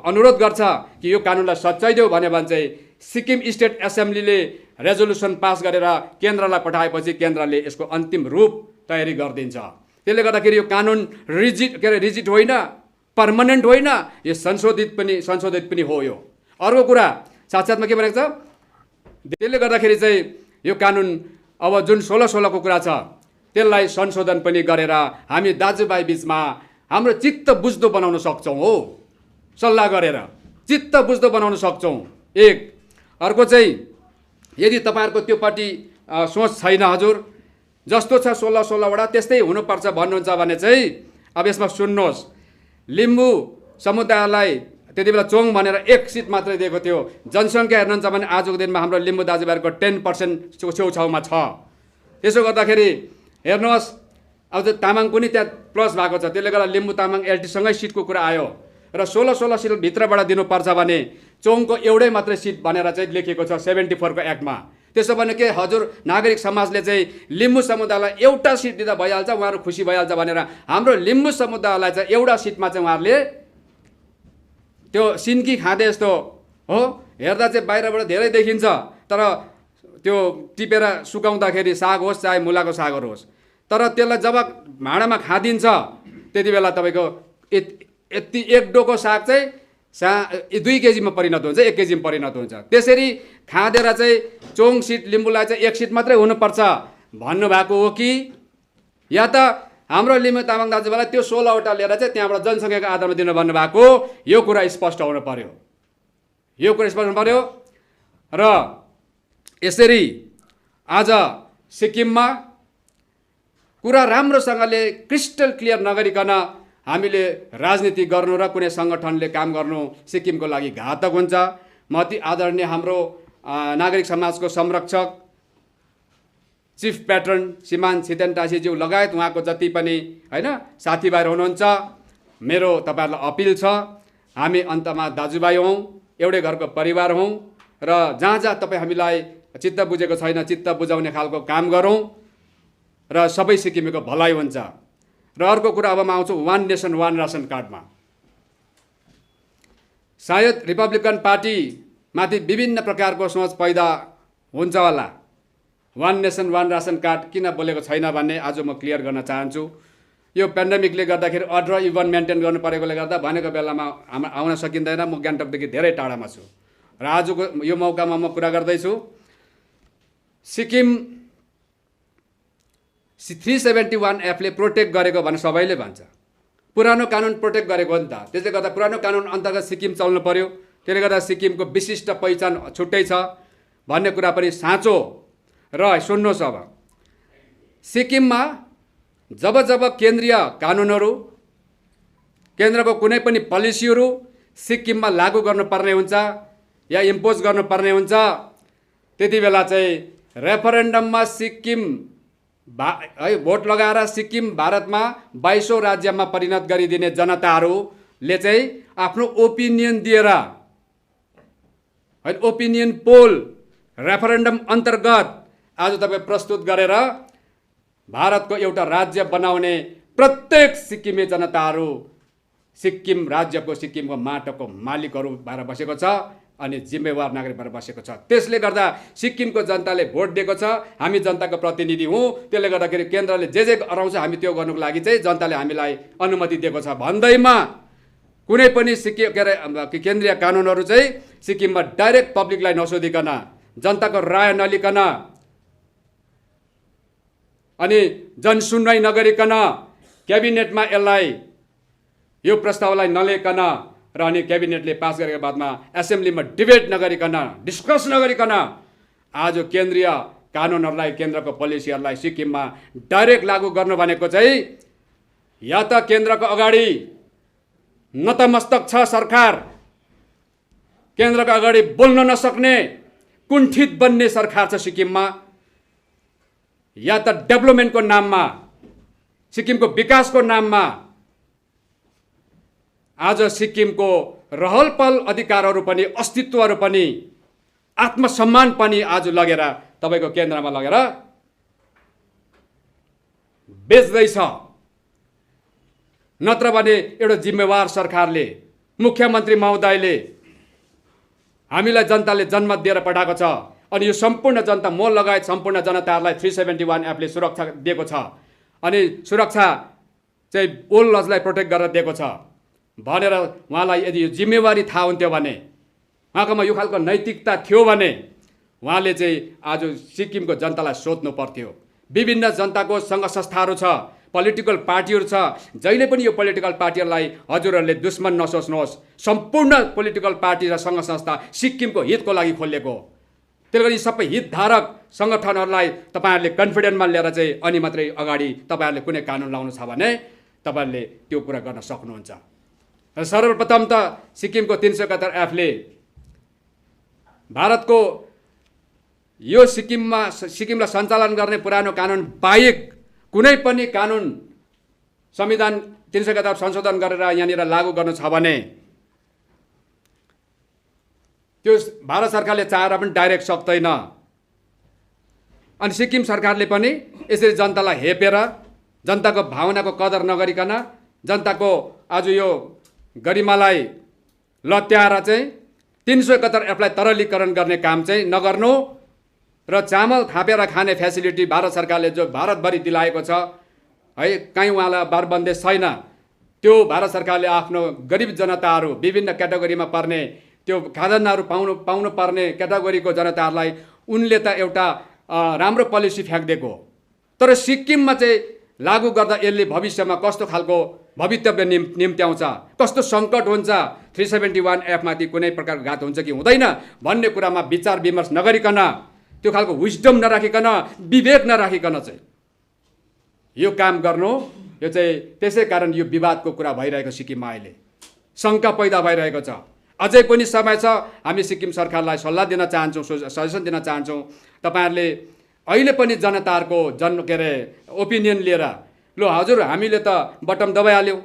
अनुरोध गर्छ कि यो कानुनलाई सच्याइदेऊ भन्यो भने चाहिँ सिक्किम स्टेट एसेम्ब्लीले रेजोल्युसन पास गरेर केन्द्रलाई पठाएपछि केन्द्रले यसको अन्तिम रूप तयारी गरिदिन्छ। त्यसले गर्दाखेरि यो कानुन रिजिड होइन, पर्मानेन्ट होइन, यो संशोधित पनि हो। अर्को कुरा साथसाथमा के भनेको छ, त्यसले गर्दाखेरि चाहिँ यो कानुन अब जुन 16-16को कुरा छ त्यसलाई संशोधन पनि गरेर हामी दाजुभाइ बिचमा हाम्रो चित्त बुझ्दो बनाउन सक्छौँ हो, सल्लाह गरेर चित्त बुझ्दो बनाउन सक्छौँ। एक अर्को चाहिँ यदि तपाईँहरूको त्योपट्टि सोच छैन, हजुर जस्तो छ 16-16वटा त्यस्तै हुनुपर्छ भन्नुहुन्छ भने चाहिँ अब यसमा सुन्नुहोस्, लिम्बू समुदायलाई त्यति बेला चोङ भनेर 1 सिट मात्रै दिएको थियो। जनसङ्ख्या हेर्नुहुन्छ भने आजको दिनमा हाम्रो लिम्बू दाजुभाइहरूको 10% छेउछाउमा छ। त्यसो गर्दाखेरि हेर्नुहोस् अब त तामाङ पनि त्यहाँ प्लस भएको छ, त्यसले गर्दा लिम्बू तामाङ एलटीसँगै सिटको कुरा आयो र 16-16 सिट भित्रबाट दिनुपर्छ भने चोङको एउटै मात्रै सिट भनेर चाहिँ लेखिएको छ 74 को एक्टमा। त्यसो भने के हजुर नागरिक समाजले चाहिँ लिम्बू समुदायलाई एउटा सिट दिँदा भइहाल्छ, उहाँहरू खुसी भइहाल्छ भनेर हाम्रो लिम्बू समुदायलाई चाहिँ एउटा सिटमा चाहिँ उहाँहरूले त्यो सिन्की खाँदै जस्तो हो, हेर्दा चाहिँ बाहिरबाट धेरै देखिन्छ तर त्यो टिपेर सुकाउँदाखेरि साग होस् चाहे मुलाको सागहरू होस्, तर त्यसलाई जब भाँडामा खादिन्छ त्यति बेला तपाईँको यति 1 डोको साग चाहिँ 2 केजीमा परिणत हुन्छ, 1 केजीमा परिणत हुन्छ। त्यसरी खाँदेर चाहिँ चोङ सिट लिम्बूलाई चाहिँ 1 सिट मात्रै हुनुपर्छ भन्नुभएको हो कि या त हाम्रो लिम्बू तामाङ दाजुभाइलाई त्यो 16वटा लिएर चाहिँ त्यहाँबाट जनसङ्ख्याको आधारमा दिनु भन्नुभएको, यो कुरा स्पष्ट हुनु पर्यो, यो कुरा स्पष्ट हुनु पर्यो। र यसरी आज सिक्किममा कुरा राम्रोसँगले क्रिस्टल क्लियर नगरिकन हामीले राजनीति गर्नु र कुनै सङ्गठनले काम गर्नु सिक्किमको लागि घातक हुन्छ। म अति आदरणीय हाम्रो नागरिक समाजको संरक्षक चिफ प्याट्रन श्रीमान छितेन टासीज्यू लगायत उहाँको जति पनि होइन साथीभाइहरू हुनुहुन्छ, मेरो तपाईँहरूलाई अपिल छ, हामी अन्तमा दाजुभाइ हौँ, एउटै घरको परिवार हौँ र जहाँ जहाँ तपाईँ हामीलाई चित्त बुझेको छैन चित्त बुझाउने खालको काम गरौँ र सबै सिक्किमेको भलाइ हुन्छ। र अर्को कुरा अब म आउँछु 1 नेसन 1 रासन कार्डमा। सायद रिपब्लिकन पार्टीमाथि विभिन्न प्रकारको सोच पैदा हुन्छ होला, 1 नेसन 1 रासन कार्ड किन बोलेको छैन भन्ने आज म क्लियर गर्न चाहन्छु। यो पेन्डेमिकले गर्दाखेरि अड र इभन मेन्टेन गर्नु परेकोले गर्दा भनेको बेलामा आउन सकिँदैन। म गान्तोकदेखि धेरै टाढामा छु र आजको यो मौकामा म कुरा गर्दैछु। सिक्किम 371 F ले प्रोटेक्ट गरेको भने सबैले भन्छ, पुरानो कानुन प्रोटेक्ट गरेको हो नि त, त्यसले गर्दा पुरानो कानुन अन्तर्गत सिक्किम चल्नु पर्यो, त्यसले गर्दा सिक्किमको विशिष्ट पहिचान छुट्टै छ भन्ने कुरा पनि साँचो। र सुन्नुहोस्, अब सिक्किममा जब जब केन्द्रीय कानुनहरू केन्द्रको कुनै पनि पोलिसीहरू सिक्किममा लागू गर्नुपर्ने हुन्छ या इम्पोज गर्नुपर्ने हुन्छ त्यति बेला चाहिँ रेफरेन्डममा सिक्किम भोट लगाएर सिक्किम भारतमा 22औं राज्यमा परिणत गरिदिने जनताहरूले चाहिँ आफ्नो ओपिनियन दिएर ओपिनियन पोल रेफरेन्डम अन्तर्गत आज तपाईँ प्रस्तुत गरेर भारतको एउटा राज्य बनाउने प्रत्येक सिक्किमे जनताहरू सिक्किम राज्यको सिक्किमको माटोको मालिकहरू भएर बसेको छ अनि जिम्मेवार नागरिक भएर बसेको छ। त्यसले गर्दा सिक्किमको जनताले भोट दिएको छ, हामी जनताको प्रतिनिधि हौँ, त्यसले गर्दाखेरि केन्द्रले जे गराउँछ हामी त्यो गर्नुको लागि चाहिँ जनताले हामीलाई अनुमति दिएको छ भन्दैमा कुनै पनि केन्द्रीय कानुनहरू चाहिँ सिक्किममा डाइरेक्ट पब्लिकलाई नसोधिकन, जनताको राय नलिकन अनि जनसुनवाई नगरिकन क्याबिनेटमा यसलाई यो प्रस्तावलाई नलिकन र अनि क्याबिनेटले पास गरेको बादमा एसेम्ब्लीमा डिबेट नगरिकन, डिस्कस नगरिकन आज केन्द्रीय कानुनहरूलाई, केन्द्रको पोलिसीहरूलाई सिक्किममा डाइरेक्ट लागू गर्नु भनेको चाहिँ या त केन्द्रको अगाडि नतमस्तक छ सरकार, केन्द्रको अगाडि बोल्न नसक्ने कुण्ठित बन्ने सरकार छ सिक्किममा, या त डेभलपमेन्टको नाममा, सिक्किमको विकासको नाममा आज सिक्किमको रहलपहल अधिकारहरू पनि, अस्तित्वहरू पनि, आत्मसम्मान पनि आज लगेर तपाईको केन्द्रमा लगेर बेच्दैछ। नत्र भने एउटा जिम्मेवार सरकारले, मुख्यमन्त्री महोदयले हामीलाई जनताले जनमत दिएर पठाएको छ अनि यो सम्पूर्ण जनता, म लगायत सम्पूर्ण जनताहरूलाई 371 एक्टले सुरक्षा दिएको छ अनि सुरक्षा चाहिँ ओल लजलाई प्रोटेक्ट गरेर दिएको छ भनेर उहाँलाई यदि यो जिम्मेवारी थाहा हुन्थ्यो भने, उहाँकोमा यो खालको नैतिकता थियो भने उहाँले चाहिँ आज सिक्किमको जनतालाई सोध्नु पर्थ्यो। विभिन्न जनताको सङ्घ संस्थाहरू छ, पोलिटिकल पार्टीहरू छ, जहिले पनि यो पोलिटिकल पार्टीहरूलाई हजुरहरूले दुश्मन नसोच्नुहोस्। सम्पूर्ण पोलिटिकल पार्टी र सङ्घ संस्था सिक्किमको हितको लागि खोलिएको, त्यसले गर्दा सबै हितधारक सङ्गठनहरूलाई तपाईँहरूले कन्फिडेन्समा लिएर चाहिँ अनि मात्रै अगाडि तपाईँहरूले कुनै कानुन लाउनु छ भने तपाईँहरूले त्यो कुरा गर्न सक्नुहुन्छ। सर्वप्रथम त सिक्किमको 371 एक्टले भारतको यो सिक्किमलाई सञ्चालन गर्ने पुरानो कानुन बाहेक कुनै पनि कानुन संविधान 371 संशोधन गरेर यहाँनिर लागू गर्नु छ भने त्यो भारत सरकारले चाहेर पनि डाइरेक्ट सक्दैन। अनि सिक्किम सरकारले पनि यसरी जनतालाई हेपेर, जनताको भावनाको कदर नगरिकन, जनताको आज यो गरिमालाई लत्याएर चाहिँ 371 एक्टलाई तरलीकरण गर्ने काम चाहिँ नगर्नु र चामल थापेर खाने फेसिलिटी भारत सरकारले जो भारतभरि दिलाएको छ है, कहीँ उहाँलाई बारबन्देज छैन। त्यो भारत सरकारले आफ्नो गरिब जनताहरू, विभिन्न क्याटेगोरीमा पर्ने त्यो खाजनाहरू पाउनु पर्ने क्याटेगोरीको जनताहरूलाई उनले त एउटा राम्रो पोलिसी फ्याँकिदिएको, तर सिक्किममा चाहिँ लागू गर्दा यसले भविष्यमा कस्तो खालको भवितव्य निम्त्याउँछ, कस्तो सङ्कट हुन्छ, 371 एक्टमाथि कुनै प्रकारको घात हुन्छ कि हुँदैन भन्ने कुरामा विचार विमर्श नगरिकन, त्यो खालको विजडम नराखिकन, विवेक नराखिकन चाहिँ यो काम गर्नु, यो चाहिँ त्यसै कारण यो विवादको कुरा भइरहेको सिक्किममा अहिले शङ्का पैदा भइरहेको छ। अझै पनि समय छ, हामी सिक्किम सरकारलाई सल्लाह दिन चाहन्छौँ, सजेसन दिन चाहन्छौँ, तपाईँहरूले अहिले पनि जनताहरूको ओपिनियन लिएर ल हजुर हामीले त बटम दबाइहाल्यौँ,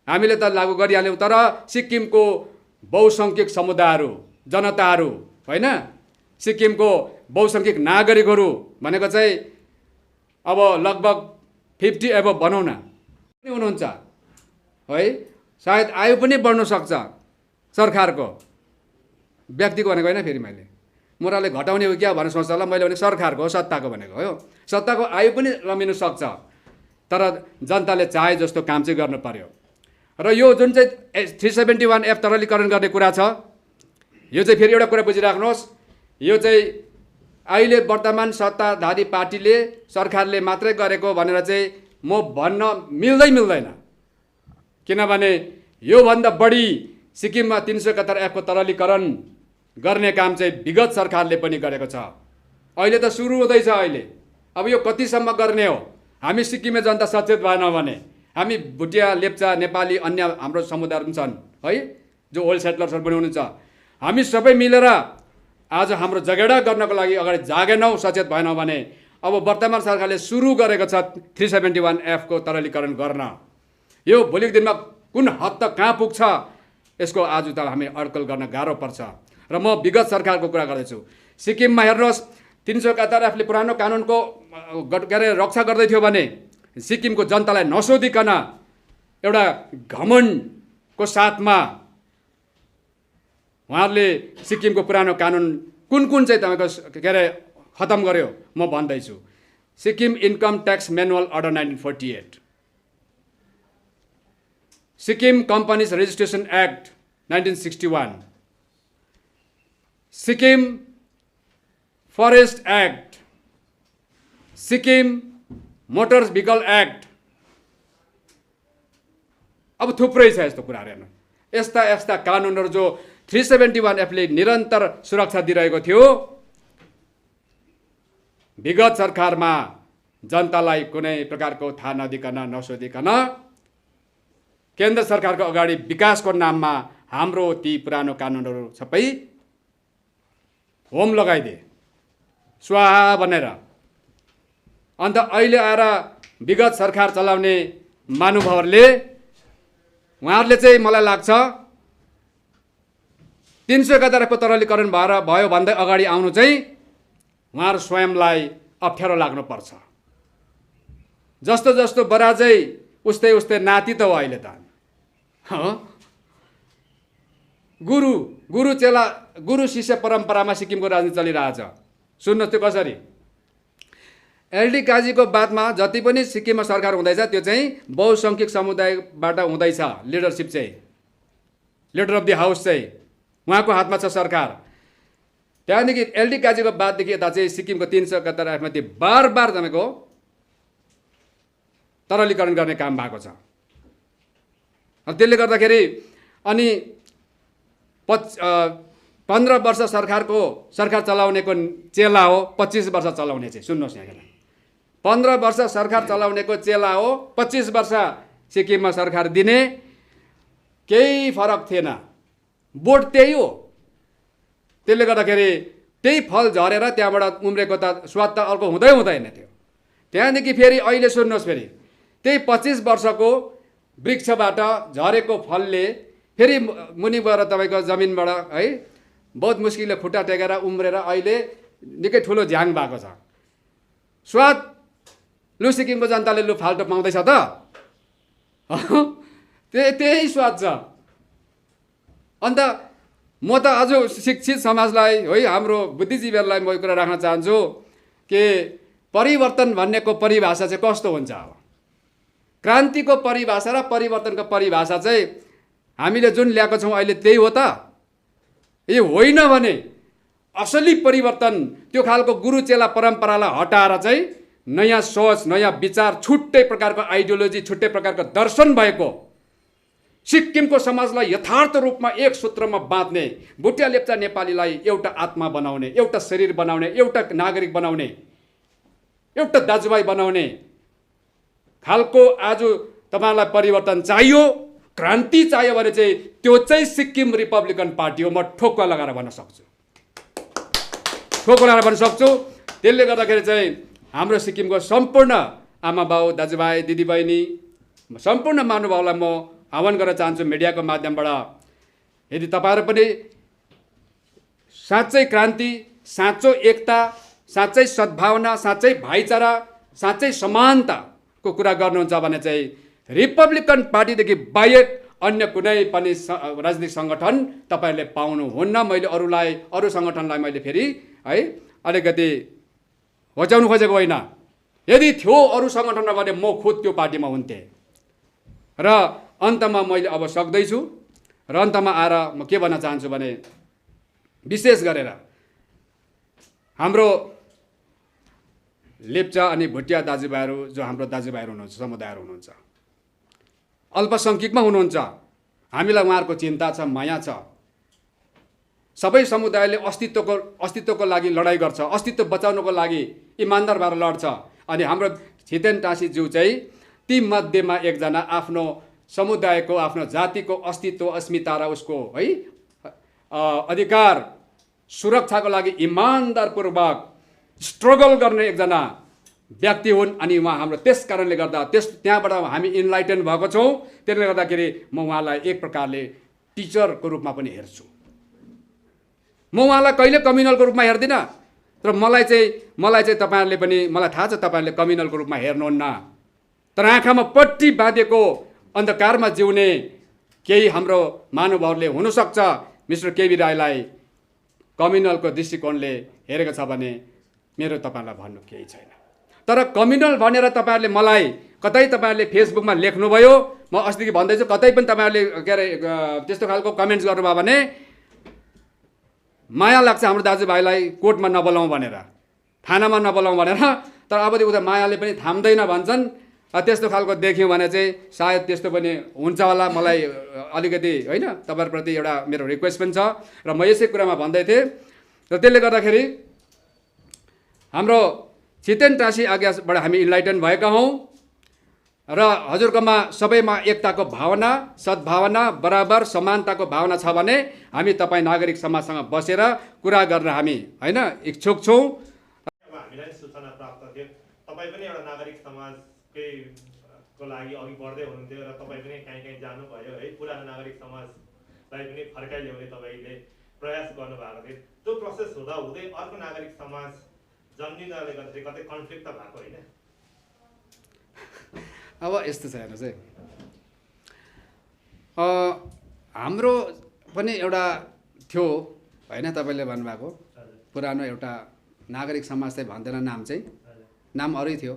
हामीले त लागू गरिहाल्यौँ, तर सिक्किमको बहुसङ्ख्यक समुदायहरू, जनताहरू होइन, सिक्किमको बहुसङ्ख्यक नागरिकहरू भनेको चाहिँ अब लगभग 50 एबभ भनौँ न हुनुहुन्छ है, सायद आयु पनि बढ्न सक्छ सरकारको, व्यक्तिको भनेको होइन, फेरि मैले मोराले घटाउने हो क्या भनेर सोच्छ होला, मैले भने सरकारको हो, सत्ताको भनेको हो, सत्ताको आयु पनि रमिनु सक्छ, तर जनताले चाहे जस्तो काम चाहिँ गर्नु पर्यो। र यो जुन चाहिँ 371 एक्ट तरलीकरण गर्ने कुरा छ, यो चाहिँ फेरि एउटा कुरा बुझिराख्नुहोस्, यो चाहिँ अहिले वर्तमान सत्ताधारी पार्टीले, सरकारले मात्रै गरेको भनेर चाहिँ म भन्न मिल्दैन, किनभने योभन्दा बढी सिक्किममा 371 एक्टको तरलीकरण गर्ने काम चाहिँ विगत सरकारले पनि गरेको छ। अहिले त सुरु हुँदैछ, अहिले अब यो कतिसम्म गर्ने हो, हामी सिक्किमे जनता सचेत भएन भने, हामी भुटिया, लेप्चा, नेपाली, अन्य हाम्रो समुदायहरू पनि छन् है, जो ओल्ड सेटलर्सहरू पनि हुनुहुन्छ, हामी सबै मिलेर आज हाम्रो जगेडा गर्नको लागि अगाडि जागेनौँ, सचेत भएनौँ भने अब वर्तमान सरकारले सुरु गरेको छ 371 एक्टको तरलीकरण गर्न, यो भोलिको दिनमा कुन हद तक कहाँ पुग्छ यसको आज त हामी अड्कल गर्न गाह्रो पर्छ। र म विगत सरकारको कुरा गर्दैछु, सिक्किममा हेर्नुहोस् 371 एक्टले पुरानो कानुनको रक्षा गर्दै थियो भने सिक्किमको जनतालाई नसोधिकन एउटा घमण्डको साथमा उहाँहरूले सिक्किमको पुरानो कानुन कुन चाहिँ तपाईँको खतम गर्यो म भन्दैछु। Sikkim income tax manual order 1948, Sikkim companies registration act 1961, Sikkim forest act, Sikkim motor vehicle act, अब थुप्रै छ यस्तो कुराहरू हेर्नु। यस्ता यस्ता कानुनहरू जो 371 एफले निरन्तर सुरक्षा दिइरहेको थियो, विगत सरकारमा जनतालाई कुनै प्रकारको थाहा नदिकन नसोधिकन केन्द्र सरकारको अगाडि विकासको नाममा हाम्रो ती पुरानो कानुनहरू सबै होम लगाइदिए स्वाहा भनेर। अन्त अहिले आएर विगत सरकार चलाउने महानुभावहरूले उहाँहरूले चाहिँ मलाई लाग्छ 371 को तरलीकरण भयो भन्दै अगाडि आउनु चाहिँ उहाँहरू स्वयंलाई अप्ठ्यारो लाग्नुपर्छ। जस्तो जस्तो बराजै उस्तै उस्तै नाति त हो अहिले त। गुरु चेला गुरु शिष्य परम्परामा सिक्किमको राजनीति चलिरहेछ। सुन्नुहोस् त्यो कसरी। एलडी काजीको बादमा जति पनि सिक्किममा सरकार हुँदैछ त्यो चाहिँ बहुसङ्ख्यक समुदायबाट हुँदैछ। लिडरसिप चाहिँ लिडर अफ द हाउस चाहिँ उहाँको हातमा छ सरकार। त्यहाँदेखि एलडी काजीको बाददेखि यता चाहिँ सिक्किमको 371 एफमाथि बार तपाईँको तरलीकरण गर्ने काम भएको छ। त्यसले गर्दाखेरि अनि 15 वर्ष सरकार चलाउनेको चेला हो, 25 वर्ष चलाउने चाहिँ। सुन्नुहोस् यहाँ, 15 वर्ष सरकार चलाउनेको चेला हो, 25 वर्ष सिक्किममा सरकार दिने। केही फरक थिएन, बोट त्यही हो। त्यसले गर्दाखेरि त्यही फल झरेर त्यहाँबाट उम्रेको त स्वाद त अर्को हुँदैन थियो। त्यहाँदेखि फेरि अहिले सुन्नुहोस्, फेरि त्यही 25 वर्षको वृक्षबाट झरेको फलले फेरि मुनि गएर तपाईँको जमिनबाट है बहुत मुस्किलले खुट्टा टेकेर उम्रेर अहिले निकै ठुलो झ्याङ भएको छ। स्वाद लु सिक्किमको जनताले लु फाल्टो पाउँदैछ त त्यही स्वाद छ। अन्त म त अझ शिक्षित समाजलाई है हाम्रो बुद्धिजीवीहरूलाई म कुरा राख्न चाहन्छु कि परिवर्तन भन्नेको परिभाषा चाहिँ कस्तो हुन्छ। अब क्रान्तिको परिभाषा र परिवर्तनको परिभाषा चाहिँ हामीले जुन ल्याएको छौँ अहिले त्यही हो त। यो होइन भने असली परिवर्तन त्यो खालको गुरु चेला परम्परालाई हटाएर चाहिँ नयाँ सोच, नयाँ विचार, छुट्टै प्रकारको आइडियोलोजी, छुट्टै प्रकारको दर्शन भएको सिक्किमको समाजलाई यथार्थ रूपमा एक सूत्रमा बाँध्ने, भुटिया लेप्चा नेपालीलाई एउटा आत्मा बनाउने, एउटा शरीर बनाउने, एउटा नागरिक बनाउने, एउटा दाजुभाइ बनाउने खालको आज तपाईँलाई परिवर्तन चाहियो, क्रान्ति चाहियो भने चाहिँ त्यो चाहिँ सिक्किम रिपब्लिकन पार्टी हो। म ठोक्का लगाएर भन्न सक्छु, त्यसले गर्दाखेरि चाहिँ हाम्रो सिक्किमको सम्पूर्ण आमा बाउ, दाजुभाइ, दिदीबहिनी, सम्पूर्ण महानुभावलाई म आह्वान गर्न चाहन्छु मिडियाको माध्यमबाट, यदि तपाईँहरू पनि साँच्चै क्रान्ति, साँचो एकता, साँच्चै सद्भावना, साँच्चै भाइचारा, साँच्चै समानताको कुरा गर्नुहुन्छ भने चाहिँ रिपब्लिकन पार्टीदेखि बाहेक अन्य कुनै पनि राजनीतिक सङ्गठन तपाईँहरूले पाउनुहुन्न। मैले अरू सङ्गठनलाई मैले फेरि है अलिकति होच्याउनु खोजेको होइन। यदि थियो अरू सङ्गठनमा भने म खुद त्यो पार्टीमा हुन्थेँ। र अन्तमा मैले अब सक्दैछु र अन्तमा आएर म के भन्न चाहन्छु भने विशेष गरेर हाम्रो लेप्चा अनि भुटिया दाजुभाइहरू जो हाम्रो दाजुभाइहरू हुनुहुन्छ, समुदायहरू हुनुहुन्छ, अल्पसङ्ख्यकमा हुनुहुन्छ, हामीलाई उहाँहरूको चिन्ता छ, माया छ। सबै समुदायले अस्तित्वको लागि लडाइँ गर्छ, अस्तित्व बचाउनको लागि इमान्दार भएर लड्छ। अनि हाम्रो छितेन टाँसीज्यू चाहिँ ती मध्येमा एकजना आफ्नो समुदायको, आफ्नो जातिको अस्तित्व, अस्मिता र उसको है अधिकार सुरक्षाको लागि इमान्दारपूर्वक स्ट्रगल गर्ने एकजना व्यक्ति हुन्। अनि उहाँ हाम्रो त्यस कारणले गर्दा त्यहाँबाट हामी इन्लाइटन भएको छौँ। त्यसले गर्दाखेरि म उहाँलाई एक प्रकारले टिचरको रूपमा पनि हेर्छु। म उहाँलाई कहिले कम्युनलको रूपमा हेर्दिनँ, तर मलाई चाहिँ तपाईँहरूले पनि, मलाई थाहा छ तपाईँहरूले कम्युनलको रूपमा हेर्नुहुन्न। तर आँखामा पट्टी बाँधेको अन्धकारमा जिउने केही हाम्रो महानुभावहरूले हुनसक्छ मिस्टर केबी राईलाई कम्युनलको दृष्टिकोणले हेरेको छ भने मेरो तपाईँलाई भन्नु केही छैन। तर कम्युनल भनेर तपाईँहरूले मलाई कतै तपाईँहरूले फेसबुकमा लेख्नुभयो, म अस्तिदेखि भन्दैछु, कतै पनि तपाईँहरूले के अरे त्यस्तो खालको कमेन्ट्स गर्नुभयो भने माया लाग्छ हाम्रो दाजुभाइलाई कोर्टमा नबोलाउँ भनेर, थानामा नबोलाउँ भनेर, तर अबदेखि उता मायाले पनि थाम्दैन भन्छन्। त्यस्तो खालको देख्यौँ भने चाहिँ सायद त्यस्तो पनि हुन्छ होला। मलाई अलिकति होइन तपाईँहरूप्रति एउटा मेरो रिक्वेस्ट पनि छ र म यसै कुरामा भन्दै थिएँ। र त्यसले गर्दाखेरि हाम्रो छितेन टाँसी आज्ञाबाट हामी इन्लाइटन भएका हौँ र हजुरकोमा सबैमा एकताको भावना, सद्भावना, बराबर समानताको भावना छ भने हामी तपाईँ नागरिक समाजसँग बसेर कुरा गर्न हामी होइन इच्छुक छौँ। हामीलाई सूचना प्राप्त थियो तपाईँ पनि एउटा नागरिक समाजकै को लागि अघि बढ्दै हुनुहुन्थ्यो र तपाईँ पनि कहीँ जानुभयो है। पुरानो नागरिक समाजलाई पनि फर्काइल्याउने तपाईँले प्रयास गर्नुभएको थियो। त्यो प्रोसेस हुँदा हुँदै अर्को नागरिक समाज जन्मिनाले गर्दा कतै कन्फ्लिक्ट त भएको होइन? अब यस्तो छ हेर्नुहोस् है, हाम्रो पनि एउटा थियो होइन, तपाईँले भन्नुभएको पुरानो एउटा नागरिक समाज चाहिँ भन्दैन, नाम चाहिँ नाम अरू थियो,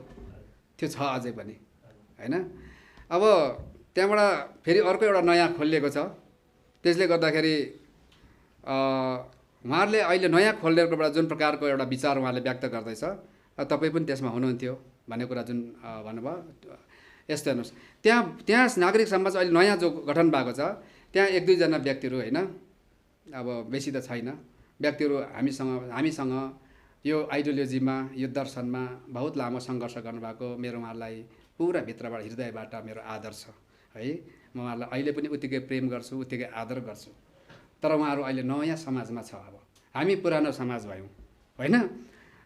त्यो छ अझै पनि होइन। अब त्यहाँबाट फेरि अर्को एउटा नयाँ खोलिएको छ। त्यसले गर्दाखेरि उहाँहरूले अहिले नयाँ खोलिएकोबाट जुन प्रकारको एउटा विचार उहाँले व्यक्त गर्दैछ, तपाईँ पनि त्यसमा हुनुहुन्थ्यो भन्ने कुरा जुन भन्नुभयो। यस्तो हेर्नुहोस्, त्यहाँ नागरिक समाज अहिले नयाँ जो गठन भएको छ, त्यहाँ एक दुईजना व्यक्तिहरू होइन, अब बेसी त छैन, व्यक्तिहरू हामीसँग यो आइडियोलोजीमा, यो दर्शनमा बहुत लामो सङ्घर्ष गर्नुभएको, मेरो उहाँलाई पुरा भित्रबाट हृदयबाट मेरो आदर छ है। म उहाँलाई अहिले पनि उत्तिकै प्रेम गर्छु, उत्तिकै आदर गर्छु। तर उहाँहरू अहिले नयाँ समाजमा छ। अब हामी पुरानो समाज भयौँ होइन,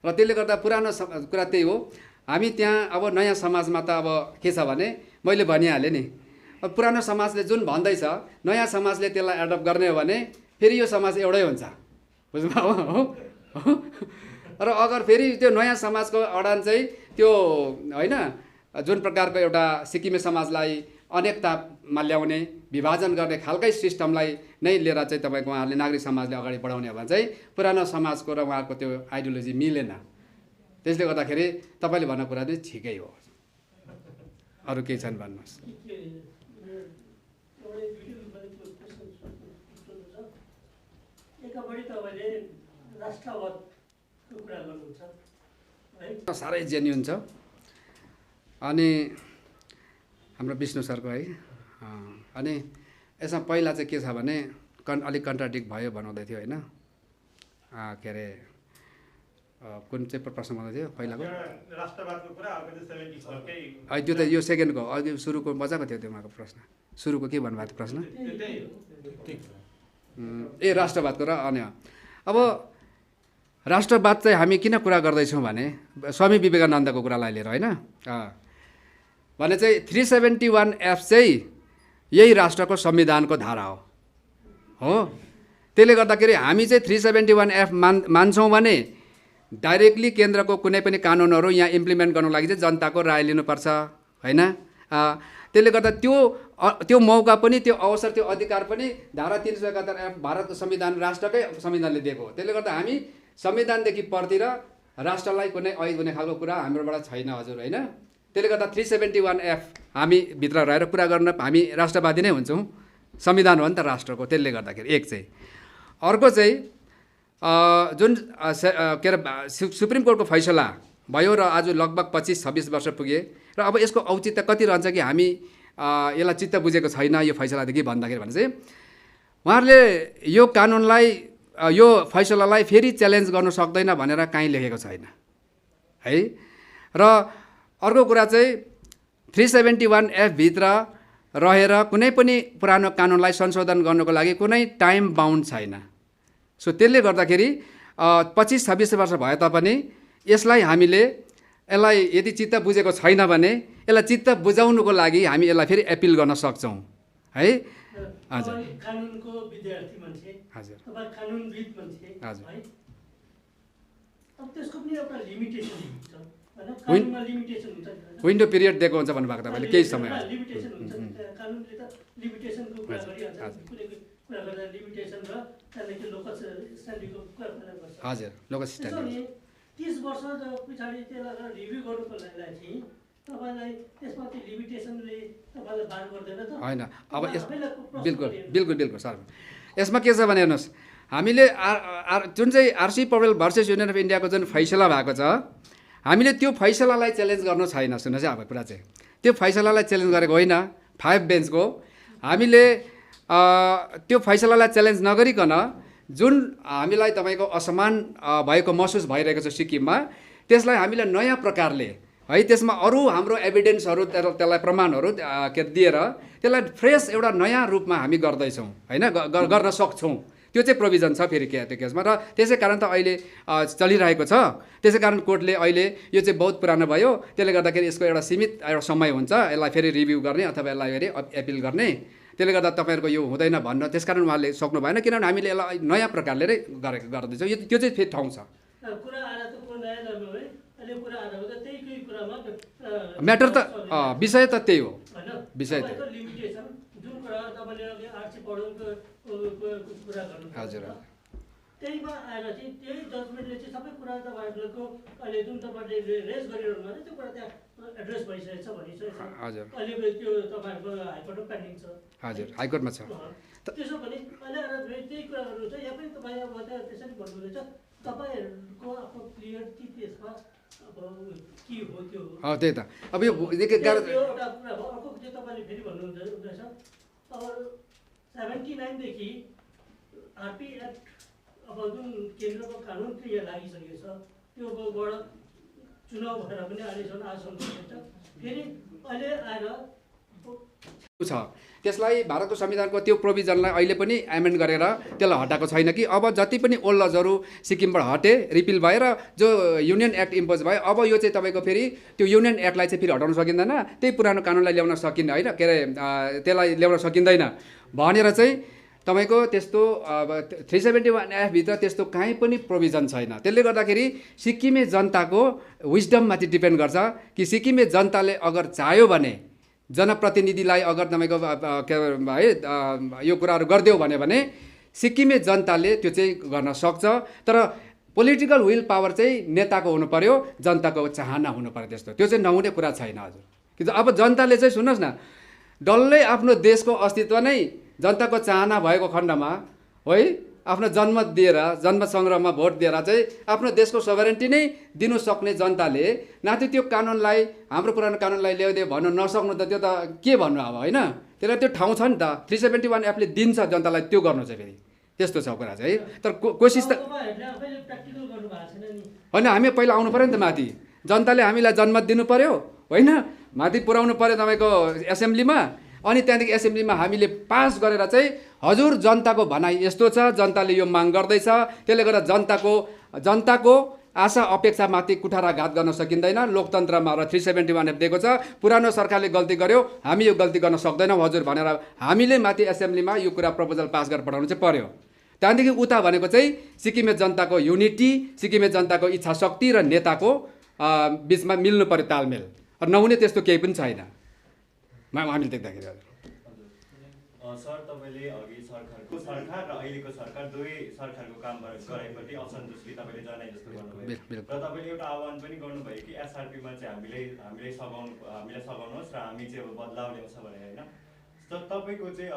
र त्यसले गर्दा पुरानो कुरा त्यही हो। हामी त्यहाँ अब नयाँ समाजमा त अब के छ भने मैले भनिहालेँ नि, अब पुरानो समाजले जुन भन्दैछ नयाँ समाजले त्यसलाई एडप्ट गर्ने हो भने फेरि यो समाज एउटै हुन्छ, बुझ्नुभयो हो। र अगर फेरि त्यो नयाँ समाजको अडान चाहिँ त्यो होइन जुन प्रकारको एउटा सिक्किमे समाजलाई अनेकतामा ल्याउने, विभाजन गर्ने खालकै सिस्टमलाई नै लिएर चाहिँ तपाईँको उहाँहरूले नागरिक समाजले अगाडि बढाउने हो भने चाहिँ पुरानो समाजको र उहाँहरूको त्यो आइडियोलोजी मिलेन। त्यसले गर्दाखेरि तपाईँले भन्ने कुरा चाहिँ ठिकै हो। अरू केही छन् भन्नुहोस्। साह्रै जेन्युन छ। अनि हाम्रो विष्णु सरको है, अनि यसमा पहिला चाहिँ के छ भने अलिक कन्ट्राडिक्ट भयो बनाउँदै थियो होइन। के अरे कुन चाहिँ प्रश्न भन्दै थियो पहिलाको? राष्ट्रवादको कुरा त्यो त यो सेकेन्डको, अघि सुरुको मजाको थियो त्यो उहाँको प्रश्न। सुरुको के भन्नुभएको थियो प्रश्न? ए राष्ट्रवादको र अन्य। अब राष्ट्रवाद चाहिँ हामी किन कुरा गर्दैछौँ भने स्वामी विवेकानन्दको कुरालाई लिएर होइन, भने चाहिँ 371F चाहिँ यही राष्ट्रको संविधानको धारा हो। त्यसले गर्दाखेरि हामी चाहिँ 371F मान्छौँ भने डाइरेक्टली केन्द्रको कुनै पनि कानुनहरू यहाँ इम्प्लिमेन्ट गर्नको लागि चाहिँ जनताको राय लिनुपर्छ होइन। त्यसले गर्दा त्यो मौका पनि, त्यो अवसर, त्यो अधिकार पनि धारा 371F भारतको संविधान, राष्ट्रकै संविधानले दिएको हो। त्यसले गर्दा हामी संविधानदेखि परतिर राष्ट्रलाई कुनै ऐद हुने खालको कुरा हाम्रोबाट छैन हजुर होइन। त्यसले गर्दा 371F हामी भित्र रहेर कुरा गर्न हामी राष्ट्रवादी नै हुन्छौँ। संविधान हो नि त राष्ट्रको। त्यसले गर्दाखेरि एक चाहिँ, अर्को चाहिँ जुन के अरे सुप्रिम कोर्टको फैसला भयो र आज लगभग 25-26 वर्ष पुगे र अब यसको औचित्य कति रहन्छ कि हामी यसलाई चित्त बुझेको छैन यो फैसलादेखि भन्दाखेरि भने चाहिँ उहाँहरूले यो कानुनलाई, यो फैसलालाई फेरि च्यालेन्ज गर्नु सक्दैन भनेर कहीँ लेखेको छैन है। र अर्को कुरा चाहिँ 371F भित्र रहेर कुनै पनि पुरानो कानुनलाई संशोधन गर्नको लागि कुनै टाइम बाउन्ड छैन। सो त्यसले गर्दाखेरि 25-26 वर्ष भए तापनि यसलाई हामीले यदि चित्त बुझेको छैन भने यसलाई चित्त बुझाउनुको लागि हामी यसलाई फेरि एपिल गर्न सक्छौँ है। हजुर कानुनको विद्यार्थी मान्छे, हजुर तपाईँ कानुनविद मान्छे हजुर है। अब त्यसको पनि एउटा लिमिटेसन हुन्छ हैन, कानुनमा लिमिटेसन हुन्छ। विन्डो पिरियड दिएको हुन्छ भन्नुभएको तपाईँले केही समय लिमिटेसन हुन्छ। कानुनले त लिमिटेसनको कुरा गरिहाल्छ, कुनै कुरा गर्दा लिमिटेसन र त्यहाँदेखि लोकल स्ट्यान्डिङको कुरा गर्छ। हजुर लोकल स्ट्यान्डिङ 30 वर्ष पछाडि त्यसलाई रिभ्यू गर्नुको लागि तपाईँलाई त्यसमा त्यो लिमिटेसनले तपाईँलाई बार गर्दैन त? होइन। अब बिल्कुल बिल्कुल बिल्कुल सर, यसमा के छ भने हेर्नुहोस्, हामीले जुन चाहिँ RC Paudel versus union of इन्डियाको जुन फैसला भएको छ हामीले त्यो फैसलालाई च्यालेन्ज गर्नु छैन। सुन्नुहोस् है अब कुरा चाहिँ त्यो फैसलालाई च्यालेन्ज गरेको होइन 5 बेन्चको। हामीले त्यो फैसलालाई च्यालेन्ज नगरिकन जुन हामीलाई तपाईँको असमान भएको महसुस भइरहेको छ सिक्किममा त्यसलाई हामीले नयाँ प्रकारले है त्यसमा अरू हाम्रो एभिडेन्सहरू त्यसलाई प्रमाणहरू दिएर त्यसलाई फ्रेस एउटा नयाँ रूपमा हामी गर्दैछौँ होइन गर्न सक्छौँ। त्यो चाहिँ प्रोभिजन छ फेरि त्यो केसमा र त्यसै कारण त अहिले चलिरहेको छ। त्यसै कारण कोर्टले अहिले यो चाहिँ बहुत पुरानो भयो त्यसले गर्दाखेरि यसको एउटा सीमित एउटा समय हुन्छ यसलाई फेरि रिभ्यू गर्ने अथवा यसलाई फेरि एपिल गर्ने। त्यसले गर्दा तपाईँहरूको यो हुँदैन भन्न त्यसकारण उहाँले सक्नु भएन किनभने हामीले यसलाई नयाँ प्रकारले नै गर्दैछौँ। त्यो चाहिँ फेरि ठाउँ छ। म्याटर त विषय त त्यही हो विषय त्यही हजुर त्यहीमा आएर चाहिँ त्यही जजमेन्टले चाहिँ सबै कुरा तपाईँहरूको अहिले जुन तपाईँले रेज गरिरहनु भएको त्यो कुरा त्यहाँ एड्रेस भइसकेको छ भनिसकेको छ। हजुर अहिले त्यो तपाईँहरूको हाइकोर्टमा पेन्डिङ छ। हजुर हाइकोर्टमा छ। त्यसो भने अहिले आएर त्यही कुरा गर्नुहुन्छ यहाँ पनि तपाईँ अब त्यहाँ त्यसरी भन्नुहुँदैछ तपाईँहरूको आफ्नो क्लियरिटी त्यसमा अब के हो त्यो त्यही त अब यो एउटा कुरा हो। अर्को चाहिँ तपाईँले फेरि भन्नुहुँदैछ अब 79 देखि आरपी एक्ट अब जुन केन्द्रको कानुन क्रिया लागिसकेको छ त्योबाट चुनाव भएर पनि अहिलेसम्म आसन्न छ। फेरि अहिले आएर छ त्यसलाई भारतको संविधानको त्यो प्रोभिजनलाई अहिले पनि एमेन्ड गरेर त्यसलाई हटाएको छैन कि अब जति पनि ओल्ड लजहरू सिक्किमबाट हटे रिपिल भएर जो युनियन एक्ट इम्पोज भयो अब यो चाहिँ तपाईँको फेरि त्यो युनियन एक्टलाई चाहिँ फेरि हटाउन सकिँदैन त्यही पुरानो कानुनलाई ल्याउन सकिन्न होइन के अरे त्यसलाई ल्याउन सकिँदैन भनेर चाहिँ तपाईँको त्यस्तो अब 371 भित्र त्यस्तो काहीँ पनि प्रोभिजन छैन। त्यसले गर्दाखेरि सिक्किमे जनताको विजडममाथि डिपेन्ड गर्छ कि सिक्किमे जनताले अगर चाह्यो भने जनप्रतिनिधिलाई अगर तपाईँको के है यो कुराहरू गरिदियो भने सिक्किमे जनताले त्यो चाहिँ गर्न सक्छ। तर पोलिटिकल विल पावर चाहिँ नेताको हुनु पर्यो जनताको चाहना हुनु पर्यो त्यस्तो त्यो चाहिँ नहुने कुरा छैन हजुर। कि अब जनताले चाहिँ सुन्नुहोस् न डल्लै आफ्नो देशको अस्तित्व नै जनताको चाहना भएको खण्डमा है आफ्नो जन्म दिएर जन्म सङ्ग्रहमा भोट दिएर चाहिँ आफ्नो देशको सोभरेन्टी नै दिनु सक्ने जनताले नाति त्यो कानुनलाई हाम्रो पुरानो कानुनलाई ल्याइदियो भन्नु नसक्नु त त्यो त के भन्नु अब होइन। त्यसलाई त्यो ठाउँ छ नि त 371 एफले दिन्छ जनतालाई त्यो गर्नु चाहिँ फेरि त्यस्तो छ कुरा चाहिँ। तर कोसिस त होइन हामी पहिला आउनु पऱ्यो नि त माथि जनताले हामीलाई जन्म दिनु पऱ्यो होइन माथि पुर्याउनु पऱ्यो तपाईँको एसेम्ब्लीमा अनि त्यहाँदेखि एसेम्ब्लीमा हामीले पास गरेर चाहिँ हजुर जनताको भनाइ यस्तो छ जनताले यो माग गर्दैछ त्यसले गर्दा जनताको आशा अपेक्षामाथि कुठाराघात गर्न सकिँदैन लोकतन्त्रमा र 371 दिएको छ। पुरानो सरकारले गल्ती गर्यो हामी यो गल्ती गर्न सक्दैनौँ हजुर भनेर हामीले माथि एसेम्ब्लीमा यो कुरा प्रपोजल पास गरेर पठाउनु चाहिँ पर्यो। त्यहाँदेखि उता भनेको चाहिँ सिक्किमे जनताको युनिटी सिक्किमे जनताको इच्छा शक्ति र नेताको बिचमा मिल्नु पर्यो तालमेल नहुने त्यस्तो केही पनि छैन हामीले देख्दाखेरि। सर तपाईँले अघि सरकारको सरकार र अहिलेको सरकार दुवै सरकारको काम गराएपछि असन्तुष्टि तपाईँले जनाए जस्तो गर्नुभयो र तपाईँले एउटा आह्वान पनि गर्नुभयो कि एसआरपीमा चाहिँ हामीलाई सघाउनुहोस् र हामी चाहिँ अब बदलाव ल्याउँछ भनेर होइन। त तपाईँको चाहिँ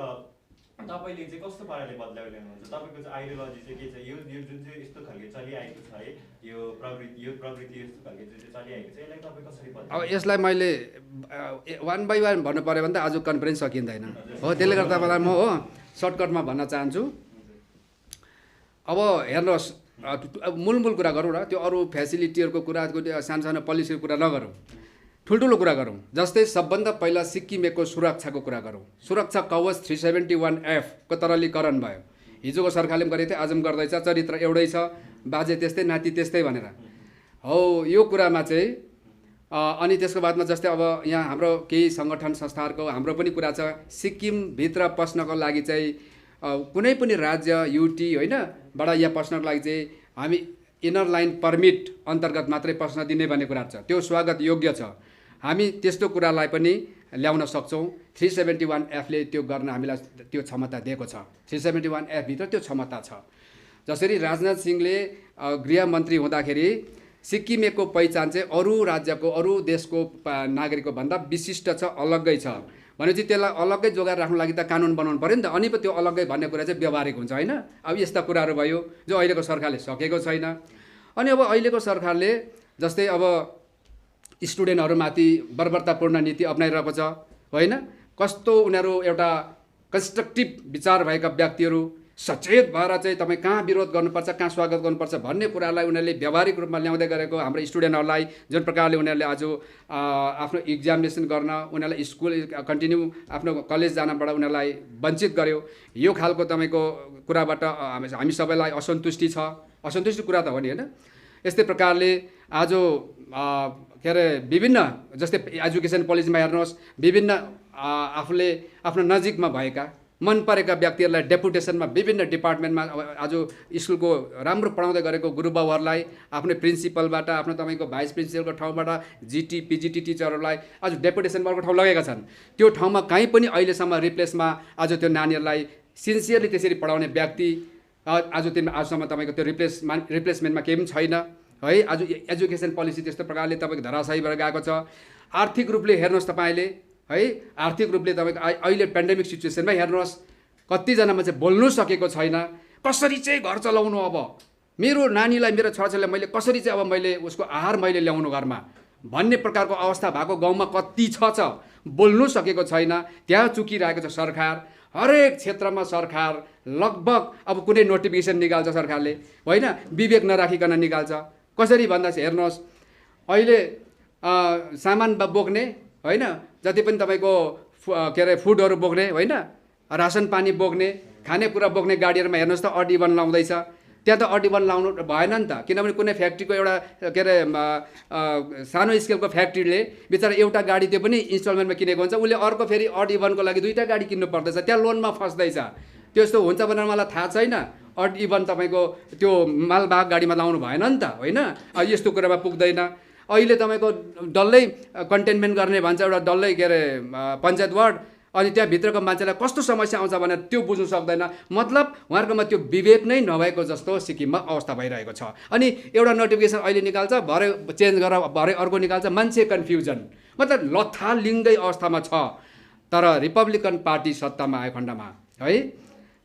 तपाईँले चाहिँ कस्तो पाराले बदलाव ल्याउनुहुन्छ तपाईँको चाहिँ आइडियोलोजी चाहिँ के छ यो जुन चाहिँ यस्तो खालको चलिआएको छ है यो प्रवृत्ति यस्तो खालको जुन चाहिँ चलिआएको छ यसलाई तपाईँ कसरी बदलाउ। अब यसलाई मैले 1 by 1 भन्नु पऱ्यो भने त आज कन्फरेन्स सकिँदैन हो। त्यसले गर्दा तपाईँलाई म हो सर्टकटमा भन्न चाहन्छु। अब हेर्नुहोस् मूल कुरा गरौँ र त्यो अरू फेसिलिटीहरूको कुरा सानो पोलिसीको कुरा नगरौँ ठुल्ठुलो कुरा गरौँ। जस्तै सबभन्दा पहिला सिक्किमेको सुरक्षाको कुरा गरौँ। सुरक्षा कवच 371F को तरलीकरण भयो। हिजोको सरकारले पनि गरेको थियो आज पनि गर्दैछ चरित्र एउटै छ बाजे त्यस्तै नाति त्यस्तै भनेर हो यो कुरामा चाहिँ अनि त्यसको बादमा जस्तै अब यहाँ हाम्रो केही सङ्गठन संस्थाहरूको हाम्रो पनि कुरा छ सिक्किमभित्र पस्नको लागि चाहिँ कुनै पनि राज्य युटी होइन बाट यहाँ पस्नको लागि चाहिँ हामी इनर लाइन पर्मिट अन्तर्गत मात्रै पस्न दिने भन्ने कुरा छ त्यो स्वागत योग्य छ। हामी त्यस्तो कुरालाई पनि ल्याउन सक्छौँ। 371Fले त्यो गर्न हामीलाई त्यो क्षमता दिएको छ। 371F भित्र त्यो क्षमता छ। जसरी राजनाथ सिंहले गृहमन्त्री हुँदाखेरि सिक्किमेको पहिचान चाहिँ अरू राज्यको अरू देशको नागरिकको भन्दा विशिष्ट छ अलग्गै छ भनेपछि त्यसलाई अलग्गै जोगाएर राख्नु लागि त कानुन बनाउनु पऱ्यो नि त, अनि पो त्यो अलग्गै भन्ने कुरा चाहिँ व्यवहारिक हुन्छ होइन। अब यस्ता कुराहरू भयो जो अहिलेको सरकारले सकेको छैन। अनि अब अहिलेको सरकारले जस्तै अब स्टुडेन्टहरूमाथि बर्बरतापूर्ण नीति अप्नाइरहेको छ होइन। कस्तो उनीहरू एउटा कन्स्ट्रक्टिभ विचार भएका व्यक्तिहरू सचेत भएर चाहिँ तपाईँ कहाँ विरोध गर्नुपर्छ, कहाँ स्वागत गर्नुपर्छ भन्ने कुरालाई उनीहरूले व्यावहारिक रूपमा ल्याउँदै गरेको हाम्रो स्टुडेन्टहरूलाई जुन प्रकारले उनीहरूले आज आफ्नो इक्जामिनेसन गर्न, उनीहरूलाई स्कुल कन्टिन्यू आफ्नो कलेज जानबाट उनीहरूलाई वञ्चित गर्यो। यो खालको तपाईँको कुराबाट हामी सबैलाई असन्तुष्टि छ, असन्तुष्टि कुरा त हो नि होइन। यस्तै प्रकारले आज के अरे विभिन्न जस्तै एजुकेसन पोलिसीमा हेर्नुहोस्, विभिन्न आफूले आफ्नो नजिकमा भएका मन परेका व्यक्तिहरूलाई डेपुटेसनमा विभिन्न डिपार्टमेन्टमा आज स्कुलको राम्रो पढाउँदै गरेको गुरुबाबुहरूलाई आफ्नो प्रिन्सिपलबाट, आफ्नो तपाईँको भाइस प्रिन्सिपलको ठाउँबाट जिटी पिजिटी टिचरहरूलाई आज डेपुटेसनको ठाउँ लगेका छन्। त्यो ठाउँमा कहीँ पनि अहिलेसम्म रिप्लेसमा आज त्यो नानीहरूलाई सिन्सियरली त्यसरी पढाउने व्यक्ति आजसम्म तपाईँको त्यो रिप्लेसमेन्टमा केही पनि छैन है। आज एजुकेसन पोलिसी त्यस्तो प्रकारले तपाईँको धराशायी भएर गएको छ। आर्थिक रूपले हेर्नुहोस् तपाईँले है, आर्थिक रूपले तपाईँको अहिले पेन्डेमिक सिचुएसनमा हेर्नुहोस् कतिजनामा चाहिँ बोल्नु सकेको छैन, कसरी चाहिँ घर चलाउनु, अब मेरो नानीलाई मेरो छोराछोरीलाई मैले कसरी चाहिँ अब मैले उसको आहार मैले ल्याउनु घरमा भन्ने प्रकारको अवस्था भएको गाउँमा कति छ बोल्नु सकेको छैन। त्यहाँ चुकिरहेको छ सरकार। हरेक क्षेत्रमा सरकार लगभग अब कुनै नोटिफिकेसन निकाल्छ सरकारले होइन, विवेक नराखिकन निकाल्छ। कसरी भन्दा चाहिँ हेर्नुहोस्, अहिले सामान बोक्ने होइन, जति पनि तपाईँको के अरे फुडहरू बोक्ने होइन, रासन पानी बोक्ने, खानेकुरा बोक्ने गाडीहरूमा हेर्नुहोस् त अड-इभन लाउँदैछ। त्यहाँ त अड-इभन लाउनु भएन नि त, किनभने कुनै फ्याक्ट्रीको एउटा के अरे सानो स्केलको फ्याक्ट्रीले बिचरा एउटा गाडी त्यो पनि इन्स्टलमेन्टमा किनेको हुन्छ, उसले अर्को फेरि अड-इभनको लागि दुईवटा गाडी किन्नु पर्दैछ, त्यहाँ लोनमा फस्दैछ। त्यस्तो हुन्छ भनेर मलाई थाहा छैन। अड-इभन तपाईँको त्यो मालवाहक गाडीमा लाउनु भएन नि त होइन। यस्तो कुरामा पुग्दैन। अहिले तपाईँको डल्लै कन्टेनमेन्ट गर्ने भन्छ एउटा डल्लै के अरे पञ्चायत वार्ड, अनि त्यहाँभित्रको मान्छेलाई कस्तो समस्या आउँछ भनेर त्यो बुझ्नु सक्दैन। मतलब उहाँहरूकोमा त्यो विवेक नै नभएको जस्तो सिक्किममा अवस्था भइरहेको छ। अनि एउटा नोटिफिकेसन अहिले निकाल्छ, भरे चेन्ज गरेर भरे अर्को निकाल्छ, मान्छे कन्फ्युजन, मतलब लथालिङ्गै अवस्थामा छ। तर रिपब्लिकन पार्टी सत्तामा आयो खण्डमा है,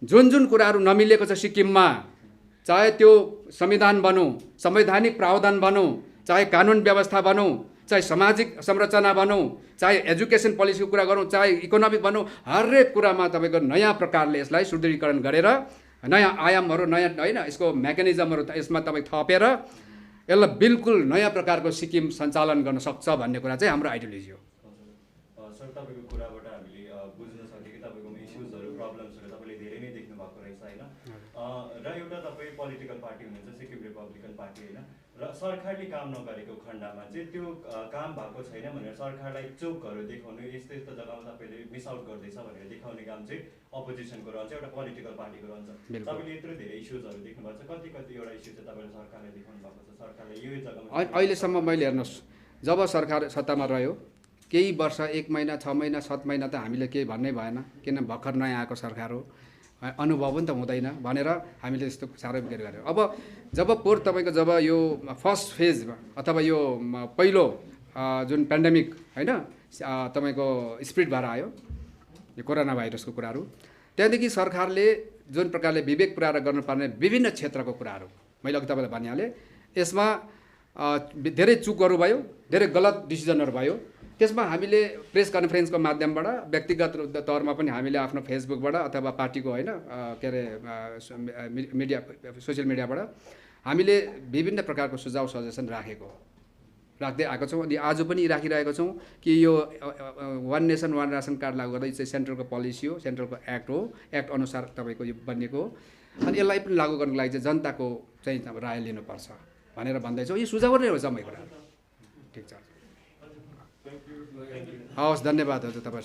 जुन कुराहरू नमिलेको छ सिक्किममा, चाहे त्यो संविधान भनौँ, संवैधानिक प्रावधान भनौँ, चाहे कानुन व्यवस्था भनौँ, चाहे सामाजिक संरचना भनौँ, चाहे एजुकेसन पोलिसीको कुरा गरौँ, चाहे इकोनोमिक भनौँ, हरेक कुरामा तपाईँको नयाँ प्रकारले यसलाई सुदृढीकरण गरेर नयाँ आयामहरू, नयाँ होइन यसको मेकानिजमहरू यसमा तपाईँ थपेर यसलाई बिल्कुल नयाँ प्रकारको सिक्किम सञ्चालन गर्न सक्छ भन्ने कुरा चाहिँ हाम्रो आइडियोलोजी हो। सर, तपाईँको कुराबाट हामीले बुझ्न सक्यो कि तपाईँको इस्युजहरू, प्रब्लम्सहरू तपाईँले धेरै नै देख्नु भएको रहेछ होइन। र एउटा तपाईँ पोलिटिकल पार्टी हुनुहुन्छ, सिक्किम रिपब्लिकन पार्टी होइन, र सरकारले काम नगरेको खण्डमा चाहिँ त्यो काम भएको छैन भनेर सरकारलाई चोकहरू देखाउनु, यस्तो यस्तो जग्गामा तपाईँले मिस आउट गर्दैछ भनेर देखाउने काम चाहिँ अपोजिसनको रहन्छ, एउटा पोलिटिकल पार्टीको रहन्छ। तपाईँले यत्रो धेरै इस्युजहरू देख्नु भएको छ, कतिवटा इस्यु चाहिँ तपाईँले सरकारलाई देखाउनु भएको छ, सरकारले यो जग्गामा। अहिलेसम्म मैले हेर्नुहोस्, जब सरकार सत्तामा रह्यो केही वर्ष, 1 महिना, 6 महिना, 7 महिना त हामीले केही भन्नै भएन, किन भर्खर नयाँ आएको सरकार हो, अनुभव पनि त हुँदैन भनेर हामीले यस्तो साह्रै बिक्री गऱ्यौँ। अब जब तपाईँको जब यो फर्स्ट फेजमा अथवा यो पहिलो जुन पेन्डेमिक होइन तपाईँको स्प्रिड भएर आयो यो कोरोना भाइरसको कुराहरू, त्यहाँदेखि सरकारले जुन प्रकारले विवेक पुऱ्याएर गर्नुपर्ने विभिन्न क्षेत्रको कुराहरू मैले अघि तपाईँलाई भनिहालेँ, यसमा धेरै चुकहरू भयो, धेरै गलत डिसिजनहरू भयो। त्यसमा हामीले प्रेस कन्फरेन्सको माध्यमबाट, व्यक्तिगत तौरमा पनि हामीले आफ्नो फेसबुकबाट अथवा पार्टीको होइन के अरे मिडिया, सोसियल मिडियाबाट हामीले विभिन्न प्रकारको सुझाव सजेसन राख्दै आएको छौँ। अनि आज पनि राखिरहेको छौँ कि यो वान नेसन वान रासन कार्ड लागू गर्दा चाहिँ सेन्ट्रलको पोलिसी हो, सेन्ट्रलको एक्ट हो, एक्ट अनुसार तपाईँको यो बनिएको हो। अनि यसलाई पनि लागू गर्नको लागि चाहिँ जनताको चाहिँ राय लिनुपर्छ भनेर भन्दैछौँ। यो सुझाव नै हो समय कुरा। ठिक छ, हवस्, धन्यवाद हजुर तपाईँ।